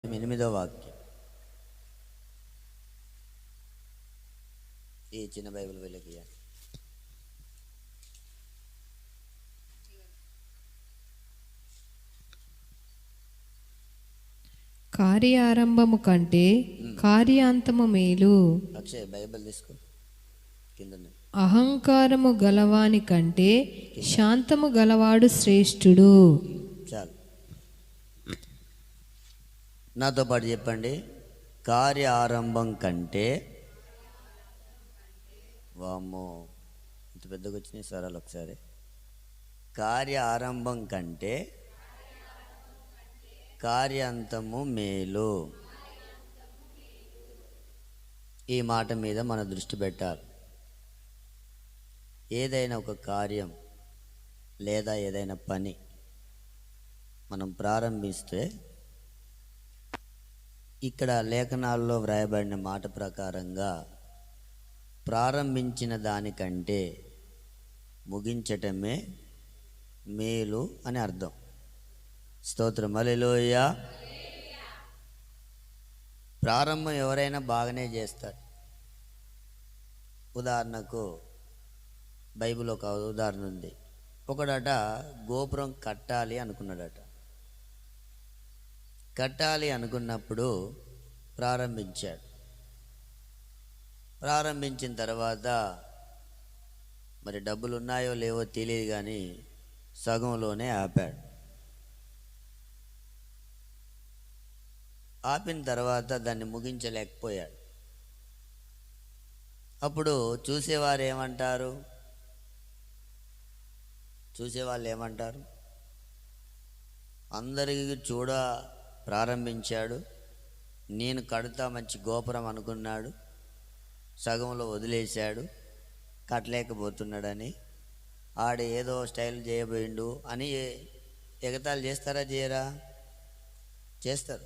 8వ వాక్యం. ఈ చిన్న బైబిల్ వీళ్ళకి కార్యారంభము కంటే కార్యాంతము మేలు. అక్షయ్ బైబిల్ తీసుకో, కింద అహంకారము గలవాని కంటే శాంతము గలవాడు శ్రేష్ఠుడు. చాలు, నాతో పాటు చెప్పండి. కార్య ఆరంభం కంటే, వామ్మో ఇంత పెద్దగా వచ్చినాయి స్వరాలు. ఒకసారి కార్య ఆరంభం కంటే కార్యాంతము మేలు. ఈ మాట మీద మన దృష్టి పెట్టాలి. ఏదైనా ఒక కార్యం లేదా ఏదైనా పని మనం ప్రారంభిస్తే, ఇక్కడ లేఖనాల్లో వ్రాయబడిన మాట ప్రకారంగా ప్రారంభించిన దానికంటే ముగించటమే మేలు అని అర్థం. స్తోత్రం, హల్లెలూయా. ప్రారంభం ఎవరైనా బాగానే చేస్తారు. ఉదాహరణకు బైబిల్ ఒక ఉదాహరణ ఉంది. ఒకడట గోపురం కట్టాలి అనుకున్నాడట. కట్టాలి అనుకున్నప్పుడు ప్రారంభించాడు. ప్రారంభించిన తర్వాత మరి డబ్బులు ఉన్నాయో లేవో తెలియదు, కానీ సగంలోనే ఆపాడు. ఆపిన తర్వాత దాన్ని ముగించలేకపోయాడు. అప్పుడు చూసేవాళ్ళు ఏమంటారు? అందరికీ ప్రారంభించాడు, నేను కడతా మంచి గోపురం అనుకున్నాడు, సగంలో వదిలేశాడు, కట్టలేకపోతున్నాడని, ఆడు ఏదో స్టైల్ చేయబోయిండు అని ఎగతాళి చేస్తారా? చేయరా? చేస్తారు.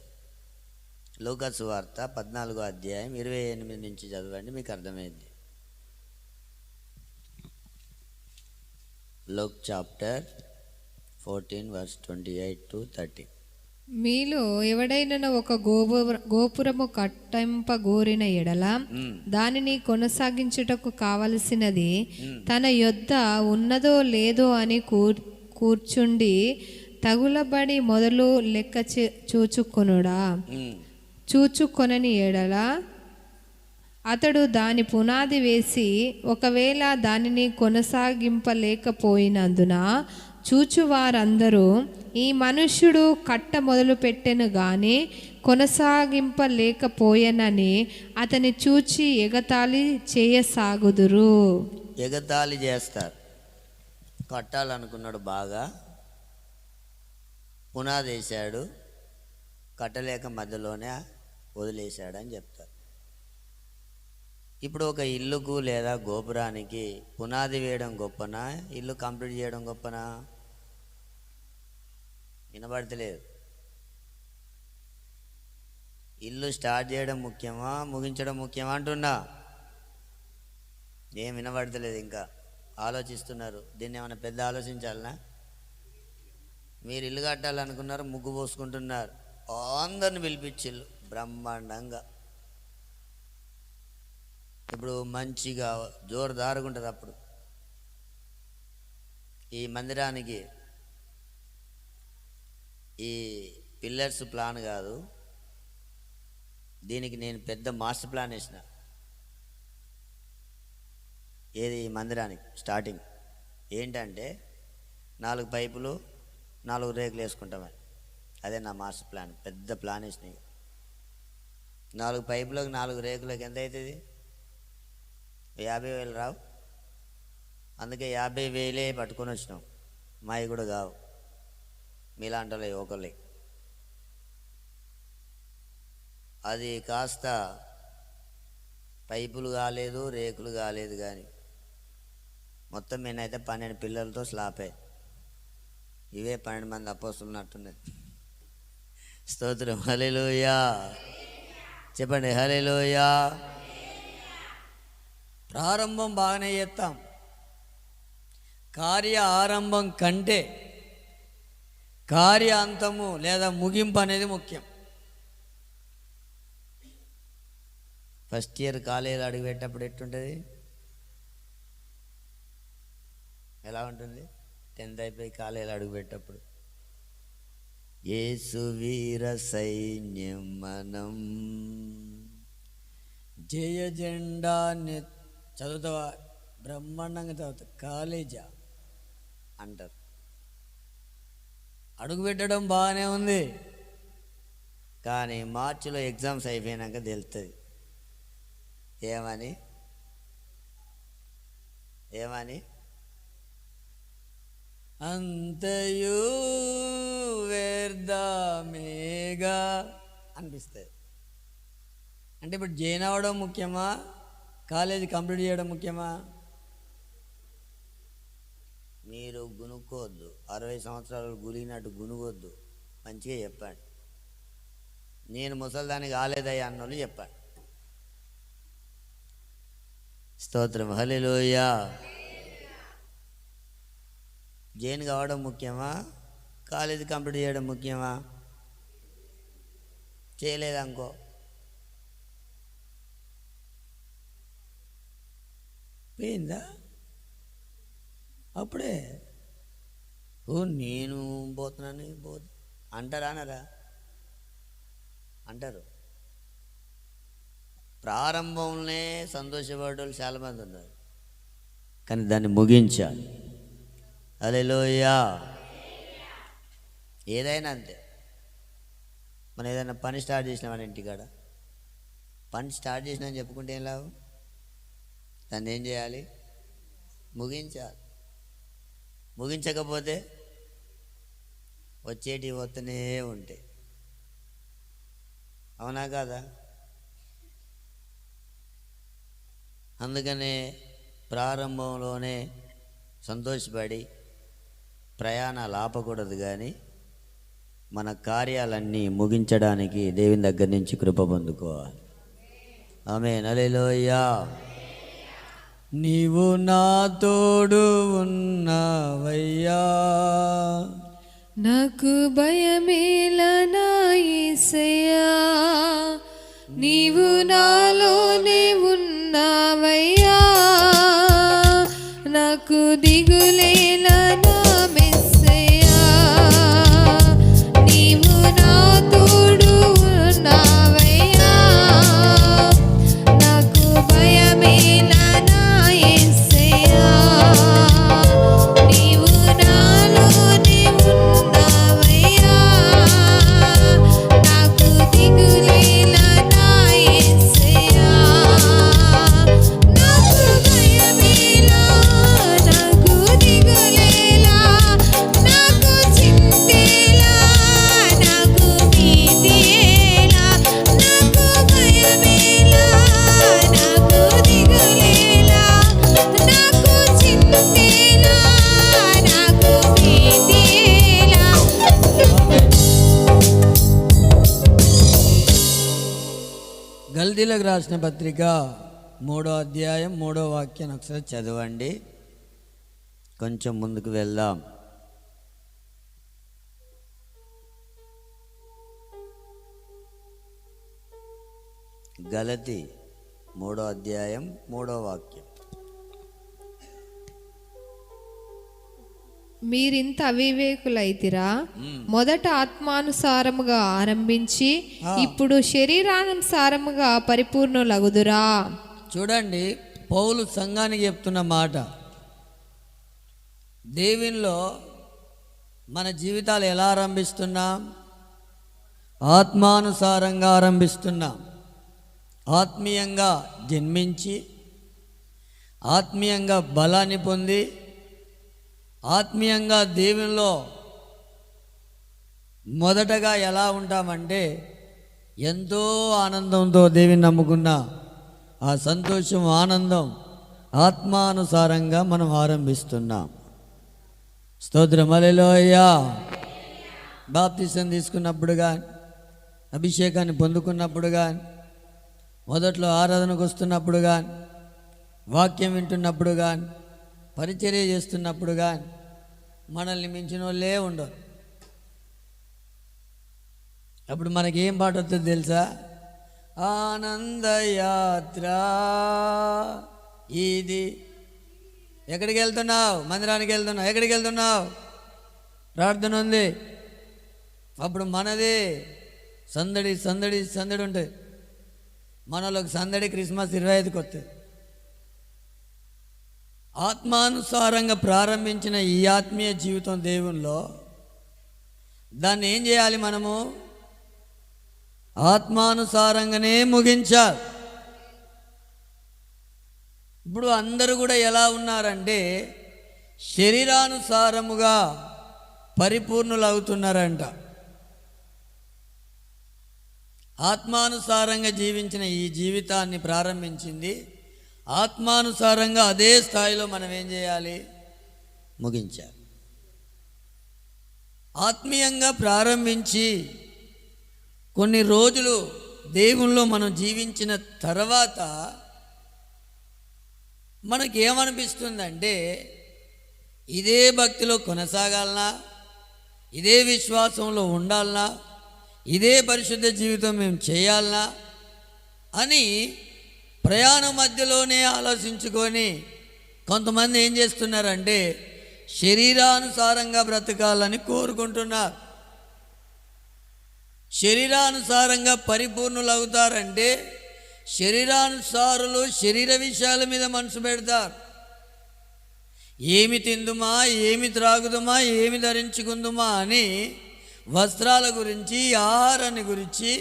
లూకా సువార్త 14వ అధ్యాయం 28 నుంచి చదవండి, మీకు అర్థమైంది. Luke chapter 14 verse 28 to 30. మీలో ఎవడైనా ఒక గోపురము కట్టింపగోరిన ఎడల దానిని కొనసాగించుటకు కావలసినది తన యొద్ద ఉన్నదో లేదో అని కూర్చుండి తగులబడి మొదలు లెక్క చూచుకొనని ఎడల అతడు దాని పునాది వేసి ఒకవేళ దానిని కొనసాగింపలేకపోయినందున చూచువారందరూ ఈ మనుష్యుడు కట్ట మొదలు పెట్టెను గాని కొనసాగింపలేకపోయెనని అతని చూచి ఎగతాళి చేయసాగుదురు. ఎగతాళి చేస్తారు. కట్టాలనుకున్నాడు, బాగా పునాది వేశాడు, కట్టలేక మధ్యలోనే వదిలేశాడని చెప్తారు. ఇప్పుడు ఒక ఇల్లుకు లేదా గోపురానికి పునాది వేయడం గొప్పనా, ఇల్లు కంప్లీట్ చేయడం గొప్పనా? వినబడతలేదు. ఇల్లు స్టార్ట్ చేయడం ముఖ్యమా, ముగించడం ముఖ్యమా అంటున్నా? ఏం వినబడతలేదు, ఇంకా ఆలోచిస్తున్నారు. దీన్ని ఏమైనా పెద్ద ఆలోచించాలనా? మీరు ఇల్లు కట్టాలనుకున్నారు, ముగ్గు పోసుకుంటున్నారు, అందరిని పిలిపించిల్లు బ్రహ్మాండంగా. ఇప్పుడు మంచిగా జోరుదారుగా ఉంటుంది. అప్పుడు ఈ మందిరానికి ఈ పిల్లర్స్ ప్లాన్ కాదు, దీనికి నేను పెద్ద మాస్టర్ ప్లాన్ వేసిన. ఏది? ఈ మందిరానికి స్టార్టింగ్ ఏంటంటే 4 పైపులు 4 రేకులు వేసుకుంటామని. అదే నా మాస్టర్ ప్లాన్. పెద్ద ప్లాన్ వేసినాయి. 4 పైపులకు 4 రేకులకు ఎంత అవుతుంది? 50,000 రావు. అందుకే 50,000 పట్టుకొని వచ్చినాం. మావి కూడా కావు, మీలాంటి ఒకళ్ళే. అది కాస్త పైపులు కాలేదు, రేకులు కాలేదు, కానీ మొత్తం నేనైతే 12 పిల్లలతో స్లాపే. ఇవే 12 మంది అపోస్తులు ఉన్నట్టున్నది. స్తోత్రం, హల్లెలూయా. చెప్పండి, హల్లెలూయా. ప్రారంభం బాగానే చేస్తాం. కార్య ఆరంభం కంటే కార్యాంతము లేదా ముగింపు అనేది ముఖ్యం. ఫస్ట్ ఇయర్ కాలేజీలో అడుగుపెట్టేటప్పుడు ఎట్టుంటుంది? ఎలా ఉంటుంది? 10th అయిపోయి కాలేజీలో అడుగుపెట్టేటప్పుడు యేసు వీర సైన్యం మనం జయ జెండా చదువుతావా? బ్రహ్మాండంగా చదువుతా. కాలేజా అంటారు. అడుగు పెట్టడం బాగానే ఉంది, కానీ మార్చిలో ఎగ్జామ్స్ అయిపోయినాక తెలుస్తుంది ఏమని అంతయు వ్యర్థమేగా అనిపిస్తుంది. అంటే ఇప్పుడు జాయిన్ అవ్వడం ముఖ్యమా, కాలేజీ కంప్లీట్ చేయడం ముఖ్యమా? మీరు గునుక్కోవద్దు, 60 సంవత్సరాలు గులిగినట్టు గునుగొద్దు. మంచిగా చెప్పండి. నేను ముసలిదానికి కాలేదయ్యా అన్నోళ్ళు చెప్పండి. స్తోత్రం, హల్లెలూయా. జాయిన్ కావడం ముఖ్యమా, కాలేజీ కంప్లీట్ చేయడం ముఖ్యమా? చేయలేదనుకో, పోయిందా? అప్పుడే నేను పోతున్నాను అంటారా అనరా? అంటారు. ప్రారంభంలోనే సంతోషపడేవాళ్ళు చాలామంది ఉన్నారు, కానీ దాన్ని ముగించాలి. హల్లెలూయా. ఏదైనా అంతే. మనం ఏదైనా పని స్టార్ట్ చేసినామని ఇంటికాడ పని స్టార్ట్ చేసినా అని చెప్పుకుంటే ఏం లాభం? దాన్ని ఏం చేయాలి? ముగించాలి. ముగించకపోతే వచ్చేటి వస్తూనే ఉంటాయి. అవునా కాదా? అందుకనే ప్రారంభంలోనే సంతోషపడి ప్రయాణాలు ఆపకూడదు, కానీ మన కార్యాలన్నీ ముగించడానికి దేవుని దగ్గర నుంచి కృప పొందుకోవాలి. ఆమేన్, హల్లెలూయా. నీవు నా తోడు ఉన్నావయ్యా, నాకు భయమేలా నా యేసయ్యా, నీవు నాలోనే ఉన్నావయ్యా, నాకు దిగులేలా నా మెస్సయ్యా, నీవు నా తోడు ఉన్నావయ్యా, నాకు భయమేలా నా యేసయ్యా, నీవు నాలోనే ఉన్నావయ్యా, నాకు దిగులేలా నా యేసయ్యా, నాకు భయమేలా, నాకు దిగులేలా, నాకు చింతేలా, నాకు భీతియేలా, నాకు భయమేలా, నాకు దిగులేలా, నాకు చింతేలా, నాకు భీతియేలా. గల్తీలకు రాసిన పత్రిక 3వ అధ్యాయం 3వ వాక్యాన్ని ఒకసారి చదవండి. కొంచెం ముందుకు వెళ్దాం. గలతీ 3వ అధ్యాయం 3వ వాక్యం. మీరింత అవివేకులైతిరా, మొదట ఆత్మానుసారముగా ఆరంభించి ఇప్పుడు శరీరానుసారముగా పరిపూర్ణులగుదురా. చూడండి, పౌలు సంఘానికి చెప్తున్న మాట, దేవునిలో మన జీవితాలు ఎలా ఆరంభిస్తున్నాం? ఆత్మానుసారంగా ఆరంభిస్తున్నాం. ఆత్మీయంగా జన్మించి ఆత్మీయంగా బలాన్ని పొంది ఆత్మీయంగా దేవునిలో మొదటగా ఎలా ఉంటామంటే ఎంతో ఆనందంతో దేవుని నమ్ముకున్న ఆ సంతోషం, ఆనందం ఆత్మానుసారంగా మనం ఆరంభిస్తున్నాం. స్తోత్రం, హల్లెలూయా. బాప్తిసం తీసుకున్నప్పుడు కానీ, అభిషేకాన్ని పొందుకున్నప్పుడు కానీ, మొదట్లో ఆరాధనకు వస్తున్నప్పుడు కానీ, వాక్యం వింటున్నప్పుడు కానీ, పరిచర్య చేస్తున్నప్పుడు కానీ మనల్ని మించిన వాళ్ళే ఉండరు. అప్పుడు మనకి ఏం పాట వస్తుంది తెలుసా? ఆనందయాత్ర ఇది. ఎక్కడికి వెళ్తున్నావు? మందిరానికి వెళ్తున్నావు. ఎక్కడికి వెళ్తున్నావు? ప్రార్థన ఉంది. అప్పుడు మనది సందడి సందడి సందడి ఉంటుంది. మనలోకి సందడి క్రిస్మస్ 25కి వస్తుంది. ఆత్మానుసారంగా ప్రారంభించిన ఈ ఆత్మీయ జీవితం దేవునిలో దాన్ని ఏం చేయాలి? మనము ఆత్మానుసారంగానే ముగించాలి. ఇప్పుడు అందరూ కూడా ఎలా ఉన్నారంటే శరీరానుసారముగా పరిపూర్ణులు అవుతున్నారంట. ఆత్మానుసారంగా జీవించిన ఈ జీవితాన్ని ప్రారంభించింది ఆత్మానుసారంగా అదే స్థాయిలో మనం ఏం చేయాలి? ముగించాలి. ఆత్మీయంగా ప్రారంభించి కొన్ని రోజులు దేవునిలో మనం జీవించిన తర్వాత మనకేమనిపిస్తుందంటే ఇదే భక్తిలో కొనసాగాలనా, ఇదే విశ్వాసంలో ఉండాలనా, ఇదే పరిశుద్ధ జీవితం మేము చేయాలనా అని ప్రయాణం మధ్యలోనే ఆలోచించుకొని కొంతమంది ఏం చేస్తున్నారంటే శరీరానుసారంగా బ్రతకాలని కోరుకుంటున్నారు. శరీరానుసారంగా పరిపూర్ణులు అవుతారంటే శరీరానుసారులు శరీర విషయాల మీద మనసు పెడతారు. ఏమి తిందుమా, ఏమి త్రాగుదుమా, ఏమి ధరించుకుందుమా అని వస్త్రాల గురించి, ఆహారాన్ని గురించి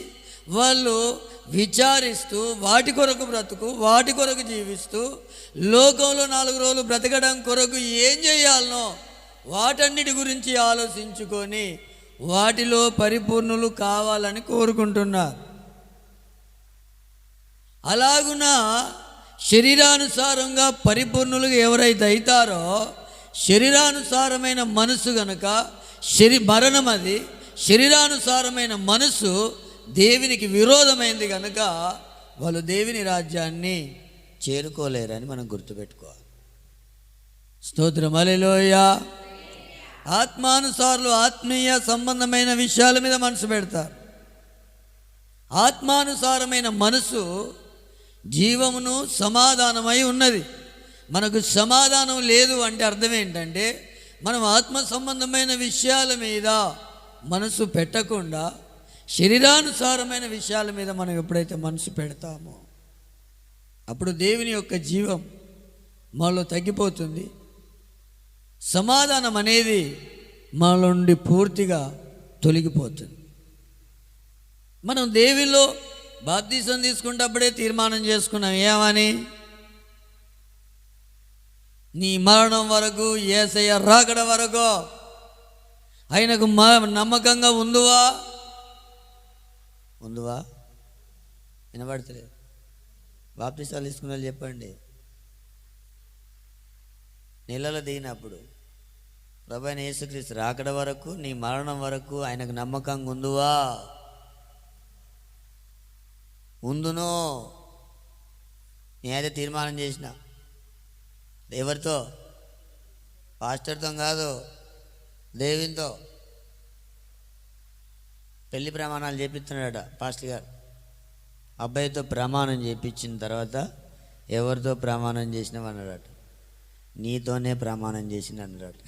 వాళ్ళు విచారిస్తూ వాటి కొరకు బ్రతుకు, వాటి కొరకు జీవిస్తూ లోకంలో 4 రోజులు బ్రతకడం కొరకు ఏం చేయాలనో వాటన్నిటి గురించి ఆలోచించుకొని వాటిలో పరిపూర్ణులు కావాలని కోరుకుంటున్నారు. అలాగున శరీరానుసారంగా పరిపూర్ణులుగా ఎవరైతే అవుతారో శరీరానుసారమైన మనసు గనుక మరణం అది. శరీరానుసారమైన మనసు దేవునికి విరోధమైంది కనుక వాళ్ళు దేవుని రాజ్యాన్ని చేరుకోలేరని మనం గుర్తుపెట్టుకోవాలి. స్తోత్రం, హల్లెలూయా. ఆత్మానుసారులు ఆత్మీయ సంబంధమైన విషయాల మీద మనసు పెడతారు. ఆత్మానుసారమైన మనసు జీవమును సమాధానమై ఉన్నది. మనకు సమాధానం లేదు అంటే అర్థం ఏంటంటే మనం ఆత్మ సంబంధమైన విషయాల మీద మనసు పెట్టకుండా శరీరానుసారమైన విషయాల మీద మనం ఎప్పుడైతే మనసు పెడతామో అప్పుడు దేవుని యొక్క జీవం మనలో తగ్గిపోతుంది. సమాధానం అనేది మనలో నుండి పూర్తిగా తొలగిపోతుంది. మనం దేవునిలో బాప్తిసం తీసుకున్నప్పుడే తీర్మానం చేసుకున్నాం. ఏమని? నీ మరణం వరకు, యేసయ్య రాకడ వరకు ఆయనకు నమ్మకంగా ఉందువా? వినబడతలేదు. బాప్తిసాలు తీసుకున్న వాళ్ళు చెప్పండి. నీళ్ళలో దిగినప్పుడు ప్రభు అయిన యేసుక్రీస్తు రాకడ వరకు, నీ మరణం వరకు ఆయనకు నమ్మకంగా ఉందువా? ఉందునో? నేనైతే తీర్మానం చేసిన. ఎవరితో? పాస్టర్తో కాదు, దేవునితో. పెళ్లి ప్రమాణాలు చేపిస్తున్నాడట పాస్టర్ గారు. అబ్బాయితో ప్రమాణం చేయించిన తర్వాత ఎవరితో ప్రమాణం చేసినావు అన్నాడట. నీతోనే ప్రమాణం చేసిన అన్నాడు.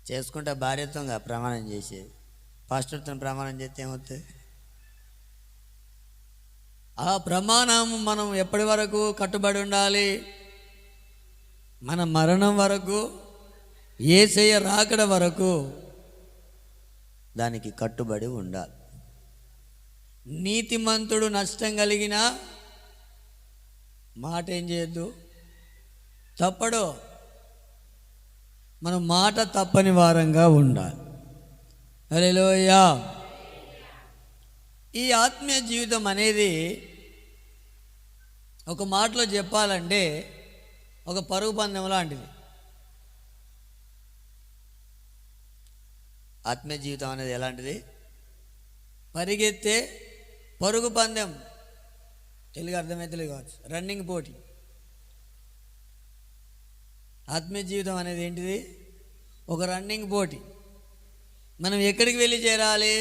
చేసుకుంటే భార్యతో ప్రమాణం చేసేది. పాస్టర్తో ప్రమాణం చేస్తే ఏమవుతుంది? ఆ ప్రమాణం మనం ఎప్పటి వరకు కట్టుబడి ఉండాలి? మన మరణం వరకు, యేసయ్య రాకడ వరకు దానికి కట్టుబడి ఉండాలి. నీతిమంతుడు నష్టం కలిగిన మాట ఏం చేయొద్దు, తప్పడు. మనం మాట తప్పని వారంగా ఉండాలి. హల్లెలూయా. ఈ ఆత్మీయ జీవితం అనేది ఒక మాటలో చెప్పాలంటే ఒక పరుగు పందెం లాంటిది. ఆత్మీయ జీవితం అనేది ఎలాంటిది? పరిగెత్తే పరుగు పందెం. తెలుగు అర్థమైతే కావచ్చు, రన్నింగ్ పోటీ. ఆత్మీయ జీవితం అనేది ఏంటిది? ఒక రన్నింగ్ పోటీ. మనం ఎక్కడికి వెళ్ళి చేరాలి?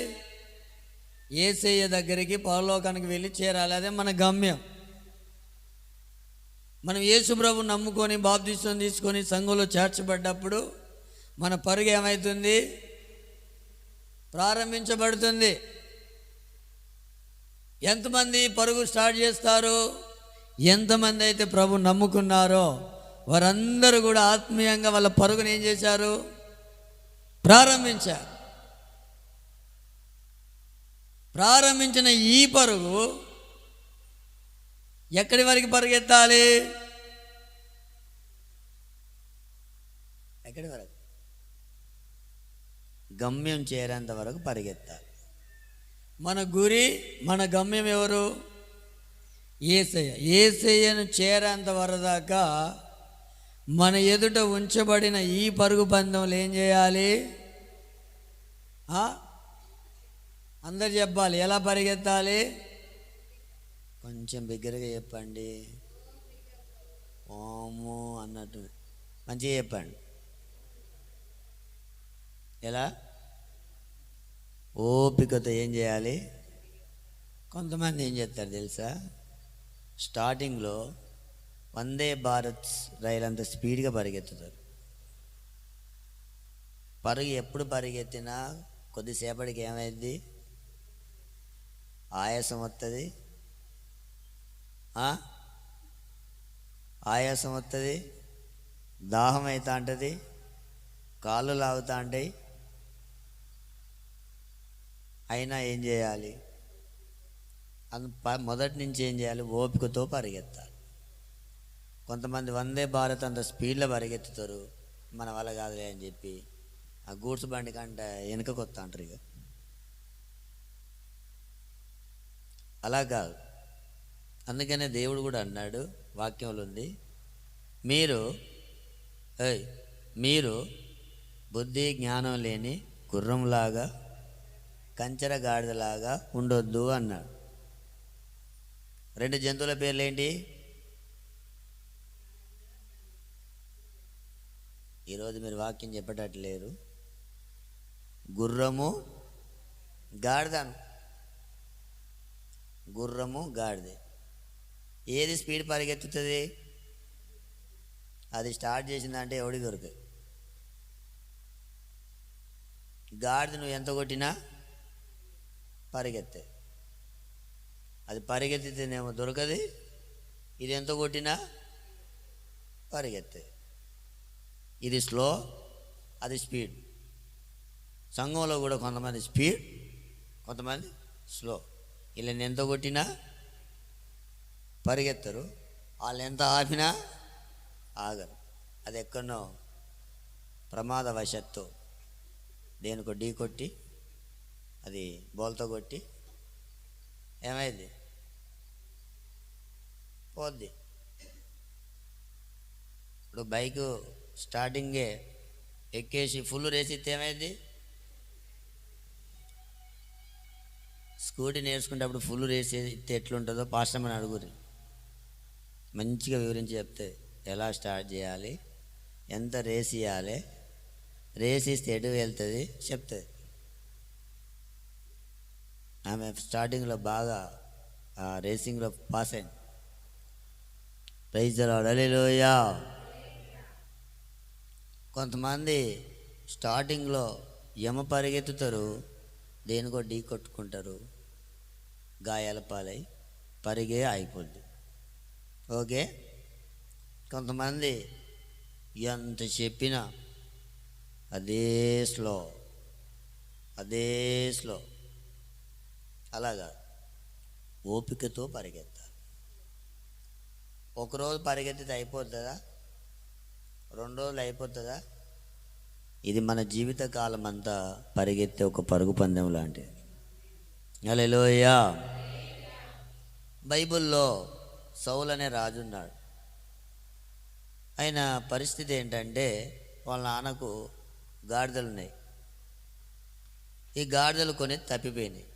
యేసయ్య దగ్గరికి, పరలోకానికి వెళ్ళి చేరాలి. అదే మన గమ్యం. మనం యేసు ప్రభు నమ్ముకొని బాప్తిసం తీసుకొని సంఘంలో చేర్చబడ్డప్పుడు మన పరుగు ఏమవుతుంది? ప్రారంభించబడుతుంది. ఎంతమంది పరుగు స్టార్ట్ చేస్తారు? ఎంతమంది అయితే ప్రభు నమ్ముకున్నారో వారందరూ కూడా ఆత్మీయంగా వాళ్ళ పరుగును ఏం చేశారు? ప్రారంభించారు. ప్రారంభించిన ఈ పరుగు ఎక్కడి వరకు పరిగెత్తాలి? ఎక్కడి వరకు? గమ్యం చేరేంత వరకు పరిగెత్తాలి. మన గురి, మన గమ్యం ఎవరు? యేసయ్య. యేసయ్యను చేరేంత వరదాకా మన ఎదుట ఉంచబడిన ఈ పరుగు పందెంలో ఏం చేయాలి? అందరు చెప్పాలి. ఎలా పరిగెత్తాలి? కొంచెం బిగ్గరగా చెప్పండి. ఓము అన్నట్టు మంచిగా చెప్పండి. ఎలా? ఓపికతో ఏం చేయాలి? కొంతమంది ఏం చేస్తారు తెలుసా? స్టార్టింగ్లో వందే భారత్ రైలు అంత స్పీడ్గా పరిగెత్తుతారు. పరుగు ఎప్పుడు పరిగెత్తినా కొద్దిసేపటికి ఏమైంది? ఆయాసం వస్తుంది. ఆయాసం వస్తుంది, దాహం అవుతా ఉంటుంది, కాళ్ళు లాగుతూ ఉంటాయి. అయినా ఏం చేయాలి? మొదటి నుంచి ఏం చేయాలి? ఓపికతో పరిగెత్తాలి. కొంతమంది వందే భారత్ అంత స్పీడ్లో పరిగెత్తుతారు. మన వల్ల కాదులే అని చెప్పి ఆ గూడ్స్ బండి కంటే వెనుకకు వస్తా అంటారు. ఇక అలా కాదు. అందుకనే దేవుడు కూడా అన్నాడు, వాక్యంలో ఉంది, మీరు బుద్ధి జ్ఞానం లేని గుర్రంలాగా కంచెర గాడిదలాగా ఉండొద్దు అన్నాడు. 2 జంతువుల పేర్లు ఏంటి? ఈరోజు మీరు వాక్యం చెప్పేటట్లేరు. గుర్రము, గాడిదను. గుర్రము, గాడిద. ఏది స్పీడ్ పరిగెత్తుతుంది? అది స్టార్ట్ చేసిందంటే ఎవడి దొరకదు. గాడిద నువ్వు ఎంత కొట్టినా పరిగెత్తే. అది పరిగెత్తితేనేమో దొరకదు. ఇది ఎంత కొట్టినా పరిగెత్తే. ఇది స్లో, అది స్పీడ్. సంఘంలో కూడా కొంతమంది స్పీడ్, కొంతమంది స్లో. వీళ్ళని ఎంత కొట్టినా పరిగెత్తరు, వాళ్ళు ఎంత ఆపినా ఆగరు. అది ఎక్కడనో ప్రమాదవశత్తు దేనికో ఢీ కొట్టి, అది బోల్తో కొట్టి ఏమైంది? పోద్ది. ఇప్పుడు బైకు స్టార్టింగే ఎక్కేసి ఫుల్ రేసి ఇస్తే ఏమైంది? స్కూటీ నేర్చుకునేటప్పుడు ఫుల్ రేసి ఇస్తే ఎట్లుంటుందో పాస్టర్ అని అడుగురి. మంచిగా వివరించి చెప్తే ఎలా స్టార్ట్ చేయాలి, ఎంత రేస్ ఇవ్వాలి, రేస్ ఇస్తే ఎటు వెళ్తుంది చెప్తుంది. ఆమె స్టార్టింగ్లో బాగా రేసింగ్లో పాస్ అయింది. ప్రైజ్ ది లార్డ్, హల్లెలూయా. కొంతమంది స్టార్టింగ్లో పరిగెత్తుతారు, దేనికో ఢీ కొట్టుకుంటారు, గాయాల పాలై పరిగే అయిపోద్ది. ఓకే. కొంతమంది ఎంత చెప్పినా అదే స్లో. అలాగా ఓపికతో పరిగెత్తాలి. ఒకరోజు పరిగెత్తితే అయిపోతుందా? 2 రోజులు అయిపోతుందా? ఇది మన జీవిత కాలం అంతా పరిగెత్తే ఒక పరుగు పందెం లాంటిది. హల్లెలూయా. బైబిల్లో సౌలు అనే రాజు ఉన్నాడు. ఆయన పరిస్థితి ఏంటంటే వాళ్ళ నాన్నకు గాడిదలు ఉన్నాయి. ఈ గాడిదలు కొని తప్పిపోయినాయి.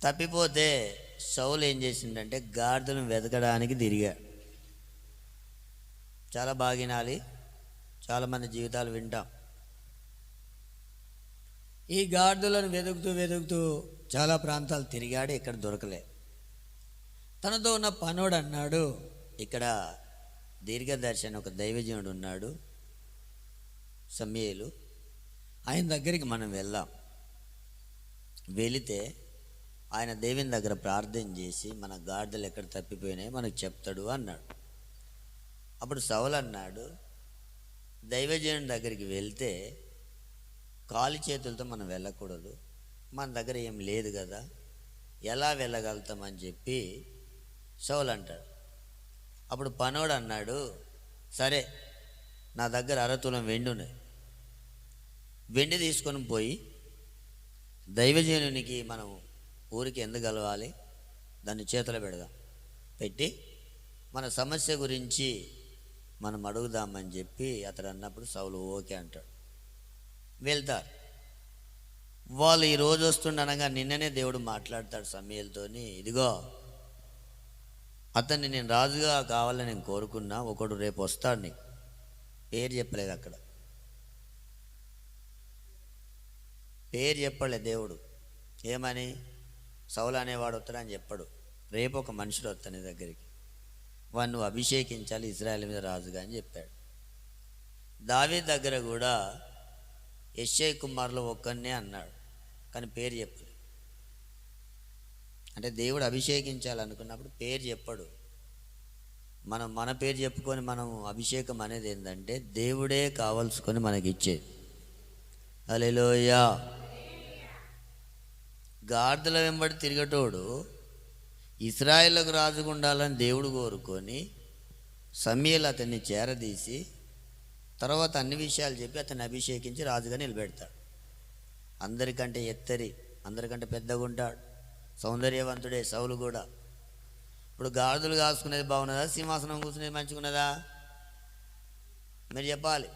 తప్పిపోతే సౌలు ఏం చేసిండంటే గాడిదలను వెతకడానికి తిరిగాడు. చాలా బాగా వినాలి, చాలామంది జీవితాలు వింటాం. ఈ గాడిదలను వెతుకుతూ వెతుకుతూ చాలా ప్రాంతాలు తిరిగాడు, ఇక్కడ దొరకలే. తనతో ఉన్న పనోడు అన్నాడు, ఇక్కడ దీర్ఘదర్శి ఒక దైవజనుడు ఉన్నాడు సమూయేలు, ఆయన దగ్గరికి మనం వెళ్దాం. వెళితే ఆయన దేవుని దగ్గర ప్రార్థన చేసి మన గాడిదలు ఎక్కడ తప్పిపోయినాయో మనకు చెప్తాడు అన్నాడు. అప్పుడు సౌలు అన్నాడు, దైవజనుడి దగ్గరికి వెళ్తే కాలి చేతులతో మనం వెళ్ళకూడదు, మన దగ్గర ఏం లేదు కదా, ఎలా వెళ్ళగలుగుతామని చెప్పి సౌలు అంటాడు. అప్పుడు పనోడు అన్నాడు, సరే నా దగ్గర 1/2 తులం వెండి ఉన్నది, వెండి తీసుకొని పోయి దైవజనునికి మనం ఊరికి ఎందుకు కలవాలి, దాన్ని చేతిలో పెడదాం, పెట్టి మన సమస్య గురించి మనం అడుగుదామని చెప్పి అతడు అన్నప్పుడు సౌలు ఓకే అంటాడు. వెళ్తారు. వాళ్ళు ఈ రోజు వస్తుండనగా నిన్ననే దేవుడు మాట్లాడతాడు సమూయేలుతోని, ఇదిగో అతన్ని నేను రాజుగా కావాలని నేను కోరుకున్నా, ఒకడు రేపు వస్తాడు, నీకు పేరు చెప్పలేదు, అక్కడ పేరు చెప్పలేదు దేవుడు. ఏమని? సౌలు అనేవాడు వస్తాడని చెప్పాడు, రేపు ఒక మనుషుడు వస్తాడు నీ దగ్గరికి, వాడిని నువ్వు అభిషేకించాలి ఇశ్రాయేలు మీద రాజుగా అని చెప్పాడు. దావీదు దగ్గర కూడా యెష్షై కుమారులు ఒక్కనే అన్నాడు, కానీ పేరు చెప్పలేదు. అంటే దేవుడు అభిషేకించాలనుకున్నప్పుడు పేరు చెప్పడు. మనం మన పేరు చెప్పుకొని మనం అభిషేకం అనేది ఏంటంటే దేవుడే కావాల్సుకొని మనకి ఇచ్చేది. హల్లెలూయా. గాడిదల వెంబడి తిరిగేటోడు ఇశ్రాయేలుకు రాజుగా ఉండాలని దేవుడు కోరుకొని సమూయేలు అతన్ని చేరదీసి తర్వాత అన్ని విషయాలు చెప్పి అతన్ని అభిషేకించి రాజుగా నిలబెడతాడు. అందరికంటే ఎత్తరి, అందరికంటే పెద్దగా ఉంటాడు, సౌందర్యవంతుడే సౌలు కూడా. ఇప్పుడు గాడిదలు కాసుకునేది బాగున్నదా, సింహాసనం కూర్చునేది మంచిగున్నదా? మీరు చెప్పాలి.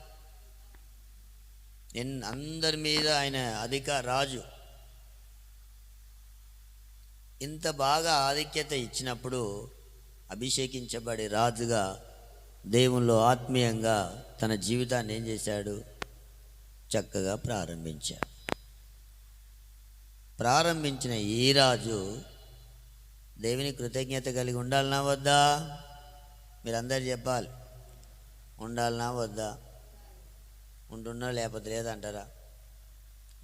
అందరి మీద ఆయన రాజు. ఇంత బాగా ఆధిక్యత ఇచ్చినప్పుడు అభిషేకించబడి రాజుగా దేవునిలో ఆత్మీయంగా తన జీవితాన్ని ఏం చేశాడు? చక్కగా ప్రారంభించాడు. ప్రారంభించిన ఈ రాజు దేవుని కృతజ్ఞత కలిగి ఉండాలనా వద్దా? మీరందరూ చెప్పాలి. ఉండాలనా వద్దా? ఉంటున్నా లేకపోతే లేదంటారా?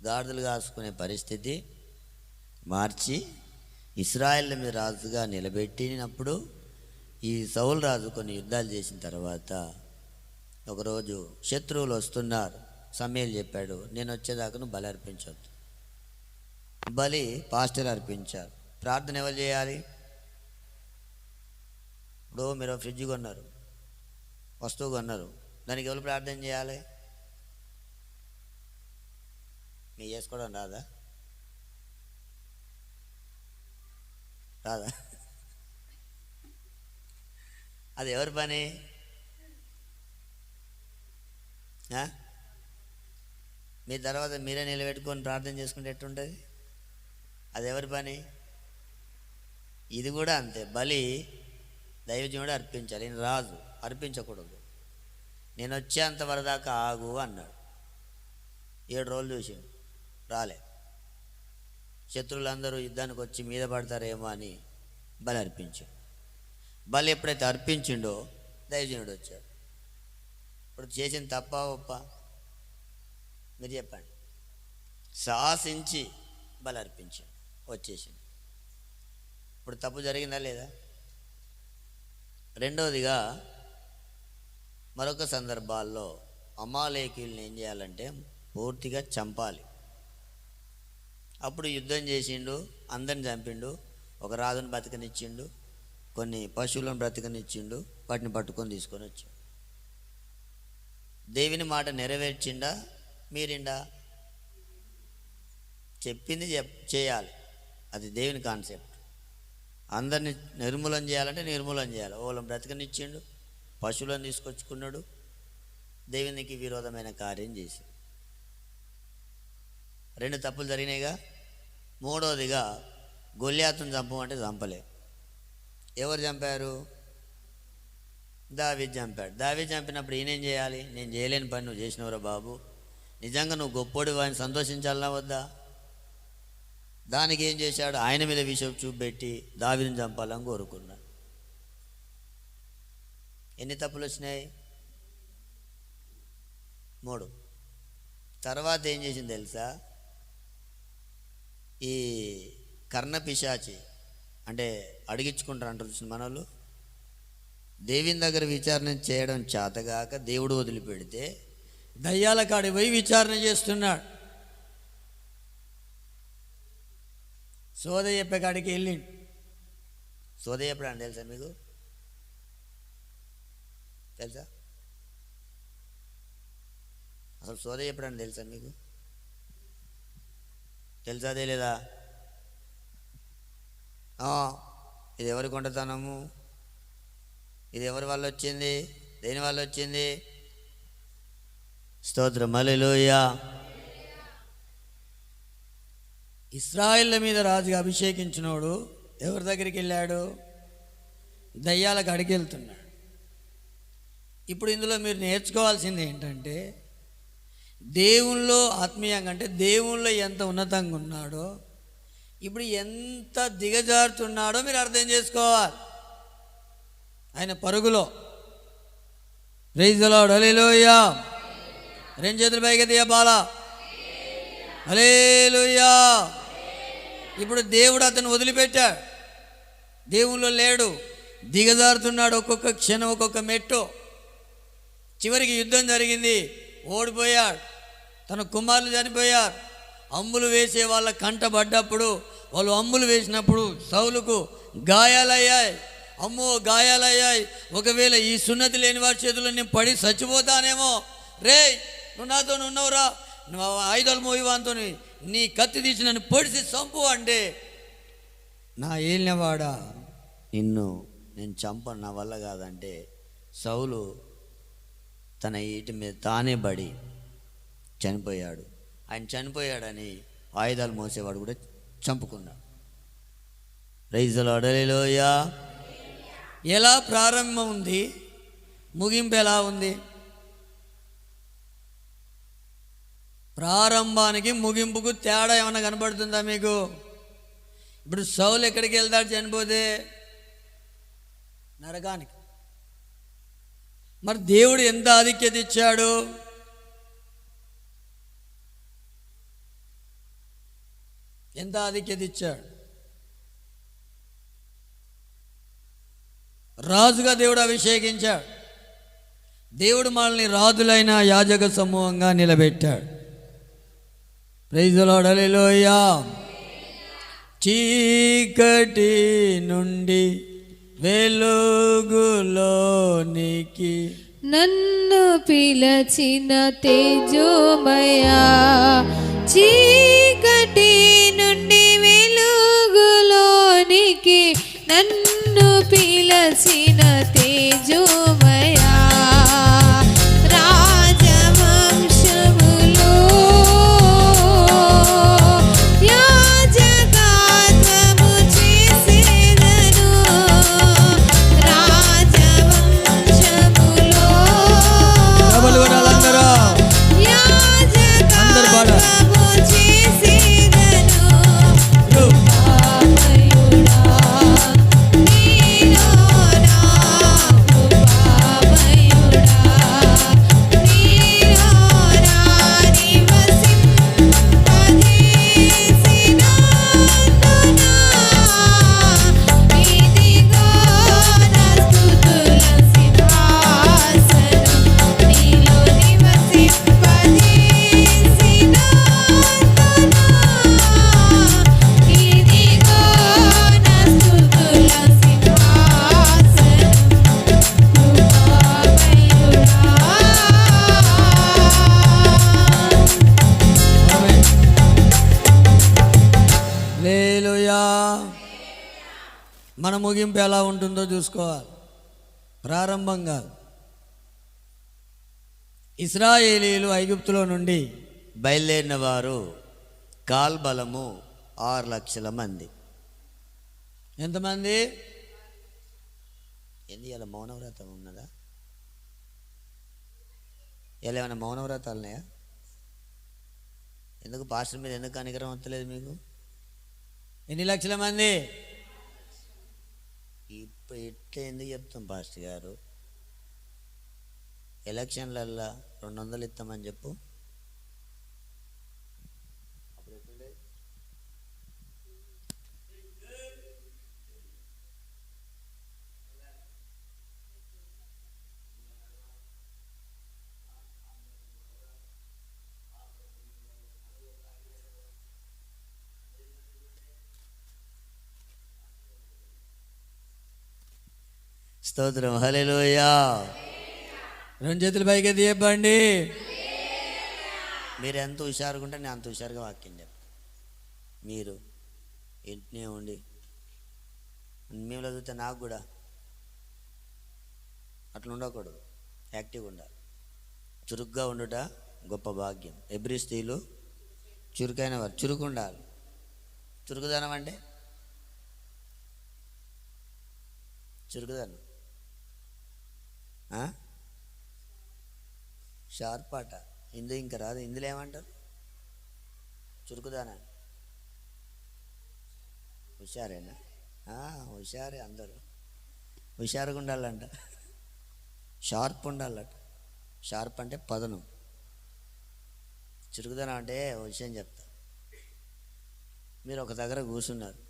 గాడిదలు కాసుకునే పరిస్థితి మార్చి ఇశ్రాయేలు మీద రాజుగా నిలబెట్టినప్పుడు ఈ సౌలు రాజు కొన్ని యుద్ధాలు చేసిన తర్వాత ఒకరోజు శత్రువులు వస్తున్నారు. సమూయేలు చెప్పాడు, నేను వచ్చేదాకా నువ్వు బలి అర్పించవద్దు. బలి పాస్టర్లు అర్పించారు. ప్రార్థన ఎవరు చేయాలి? ఇప్పుడు మీరు ఫ్రిడ్జ్ కొన్నారు, వస్తువు కొన్నారు, దానికి ఎవరు ప్రార్థన చేయాలి? మీకు చేసుకోవడం రాదా? అది ఎవరి పని? మీ తర్వాత మీరే నిలబెట్టుకొని ప్రార్థన చేసుకుంటే ఎట్టుంటుంది? అది ఎవరి పని? ఇది కూడా అంతే. బలి దైవజనుడు అర్పించాలి, నేను రాజు అర్పించకూడదు. నేను వచ్చేంత వరదాకా ఆగు అన్నాడు. 7 రోజులు చూసిండు, రాలే. శత్రువులందరూ యుద్ధానికి వచ్చి మీద పడతారేమో అని బలి అర్పించాడు. బలి ఎప్పుడైతే అర్పించిండో దైవజనుడు వచ్చాడు. ఇప్పుడు చేసిన తప్ప ఒప్ప? మీరు చెప్పండి. సాహసించి బలి అర్పించాడు, వచ్చేసింది. ఇప్పుడు తప్పు జరిగిందా లేదా? రెండవదిగా మరొక సందర్భాల్లో అమాలేకీయుల్ని ఏం చేయాలంటే పూర్తిగా చంపాలి. అప్పుడు యుద్ధం చేసిండు, అందరిని చంపిండు, ఒక రాజును బతకనిచ్చిండు, కొన్ని పశువులను బ్రతకనిచ్చిండు, వాటిని పట్టుకొని తీసుకొని వచ్చాడు. దేవుని మాట నెరవేర్చిండా మీరిండా? చెప్పింది చేయాలి, అది దేవుని కాన్సెప్ట్. అందరిని నిర్మూలన చేయాలంటే నిర్మూలన చేయాలి. ఓళ్ళని బ్రతకనిచ్చిండు, పశువులను తీసుకొచ్చుకున్నాడు, దేవునికి విరోధమైన కార్యం చేసి 2 తప్పులు జరిగినాయిగా. మూడవదిగా గొల్యాతును చంపమంటే చంపలే. ఎవరు చంపారు? దావీదు చంపాడు. దావీదు చంపినప్పుడు ఈయనేం చేయాలి? నేను చేయలేని పని నువ్వు చేసినవరా బాబు, నిజంగా నువ్వు గొప్పోడు ఆయన సంతోషించాలనా వద్దా? దానికి ఏం చేశాడు? ఆయన మీద విషయం చూపెట్టి దావీదుని చంపాలని కోరుకున్నాడు. ఎన్ని తప్పులు వచ్చినాయి? 3. తర్వాత ఏం చేసింది తెలుసా? ఈ కర్ణ పిశాచి అంటే అడిగించుకుంటారు అంటారు చూసిన మనోళ్ళు, దేవుని దగ్గర విచారణ చేయడం చేతగాక దేవుడు వదిలిపెడితే దయ్యాల కాడికి పోయి విచారణ చేస్తున్నాడు. సోద చెప్పే కాడికి వెళ్ళిండు. సోద చెప్పడానికి తెలుసా మీకు? తెలుసా? అసలు సోద చెప్పడానికి తెలుసా మీకు? తెలుసా తెలియదా? ఇది ఎవరి కొండతనము? ఇది ఎవరి వల్ల వచ్చింది? దేని వల్ల వచ్చింది? స్తోత్రం, హల్లెలూయా. ఇశ్రాయేళ్ల మీద రాజుగా అభిషేకించినోడు ఎవరి దగ్గరికి వెళ్ళాడు? దయ్యాలకు అడిగి వెళ్తున్నాడు. ఇప్పుడు ఇందులో మీరు నేర్చుకోవాల్సింది ఏంటంటే, దేవునిలో ఆత్మీయంగా అంటే దేవునిలో ఎంత ఉన్నతంగా ఉన్నాడో ఇప్పుడు ఎంత దిగజారుతున్నాడో మీరు అర్థం చేసుకోవాలి. ఆయన పరుగులో ప్రైజ్ ది లార్డ్, హల్లెలూయా. 2 చేతులు పైకి తీయబాలా, హల్లెలూయా. ఇప్పుడు దేవుడు అతను వదిలిపెట్టాడు, దేవునిలో లేడు, దిగజారుతున్నాడు. ఒక్కొక్క క్షణం ఒక్కొక్క మెట్టు. చివరికి యుద్ధం జరిగింది, ఓడిపోయాడు. తన కుమారులు చనిపోయారు. అమ్ములు వేసే వాళ్ళ కంట పడ్డప్పుడు, వాళ్ళు అమ్ములు వేసినప్పుడు సౌలుకు గాయాలయ్యాయి. అమ్మో గాయాలయ్యాయి, ఒకవేళ ఈ సున్నతి లేని వారి చేతుల్లో నేను పడి చచ్చిపోతానేమో. రే నువ్వు నాతో ఉన్నావురా, నువ్వు ఆయుధాలు మోయివాంతో నీ కత్తి తీసి నన్ను పొడిసి చంపు అంటే, నా ఏలినవాడా నిన్ను నేను చంపను, నా వల్ల కాదంటే సౌలు తన ఈటి మీద తానే పడి చనిపోయాడు. ఆయన చనిపోయాడని ఆయుధాలు మోసేవాడు కూడా చంపుకున్నాడు. ప్రైజ్ ది లార్డ్, హల్లెలూయా. ఎలా ప్రారంభం ఉంది, ముగింపు ఎలా ఉంది? ప్రారంభానికి ముగింపుకు తేడా ఏమైనా కనబడుతుందా మీకు? ఇప్పుడు సౌలు ఎక్కడికి వెళ్తాడు చనిపోతే? నరకానికి. మరి దేవుడు ఎంత ఆధిక్యత ఇచ్చాడు? ఎంత ఆధిక్యత ఇచ్చాడు? రాజుగా దేవుడు అభిషేకించాడు. దేవుడు మనల్ని రాజులైన యాజక సమూహంగా నిలబెట్టాడు. ప్రైజ్ ది లార్డ్, హల్లెలూయా. చీకటి నుండి వెలుగులోనికి నన్ను పిలచిన తేజోమయా, చీకటి నుండి వెలుగులోనికి నన్ను పిలచిన తేజోమయా, రాజవంశములో యాజకత్వము చేసేదను, రాజవంశములో యాజకత్వము చేసేదను. మన ముగింపు ఎలా ఉంటుందో చూసుకోవాలి. ప్రారంభం కాదు. ఇశ్రాయేలీలు ఐగుప్తులో నుండి బయలుదేరిన వారు కాల్బలము 6 లక్షల మంది. ఎంతమంది? ఏంది ఇలా మౌనవ్రతం ఉన్నదా? ఇలా ఏమైనా మౌనవ్రతాలున్నాయా? ఎందుకు పాస్టర్ మీద ఎందుకు కనికరం వస్తలేదు మీకు? ఎన్ని లక్షల మంది? ఇప్పుడు ఇట్లా ఎందుకు చెప్తాం పాస్టర్ గారు? ఎలక్షన్లల్లో 200 ఇస్తామని చెప్పు. స్తోత్రం, హల్లెలూయా. 2 చేతులు పైకెత్తి చెప్పండి. మీరు ఎంత హుషారుగా ఉంటే నేను అంత హుషారుగా వాక్యం చెప్తాను. మీరు ఇంటినే ఉండి మేము చదివితే నాకు కూడా అట్లా ఉండకూడదు. యాక్టివ్గా ఉండాలి. చురుగ్గా ఉండుట గొప్ప భాగ్యం. ఎబ్రీ స్త్రీలు చురుకైన వారు. చురుకు ఉండాలి. చురుకుదనం అంటే చురుకుదనం షార్ప్ ఆట. హిందూ ఇంకా రాదు. ఇందులో ఏమంటారు? చురుకుదానా? హుషారేనా? హుషారే. అందరూ హుషారుగా ఉండాలంట. షార్ప్ ఉండాలట. షార్ప్ అంటే పదనం. చురుకుదనం అంటే విషయం చెప్తా. మీరు ఒక దగ్గర కూర్చున్నారు,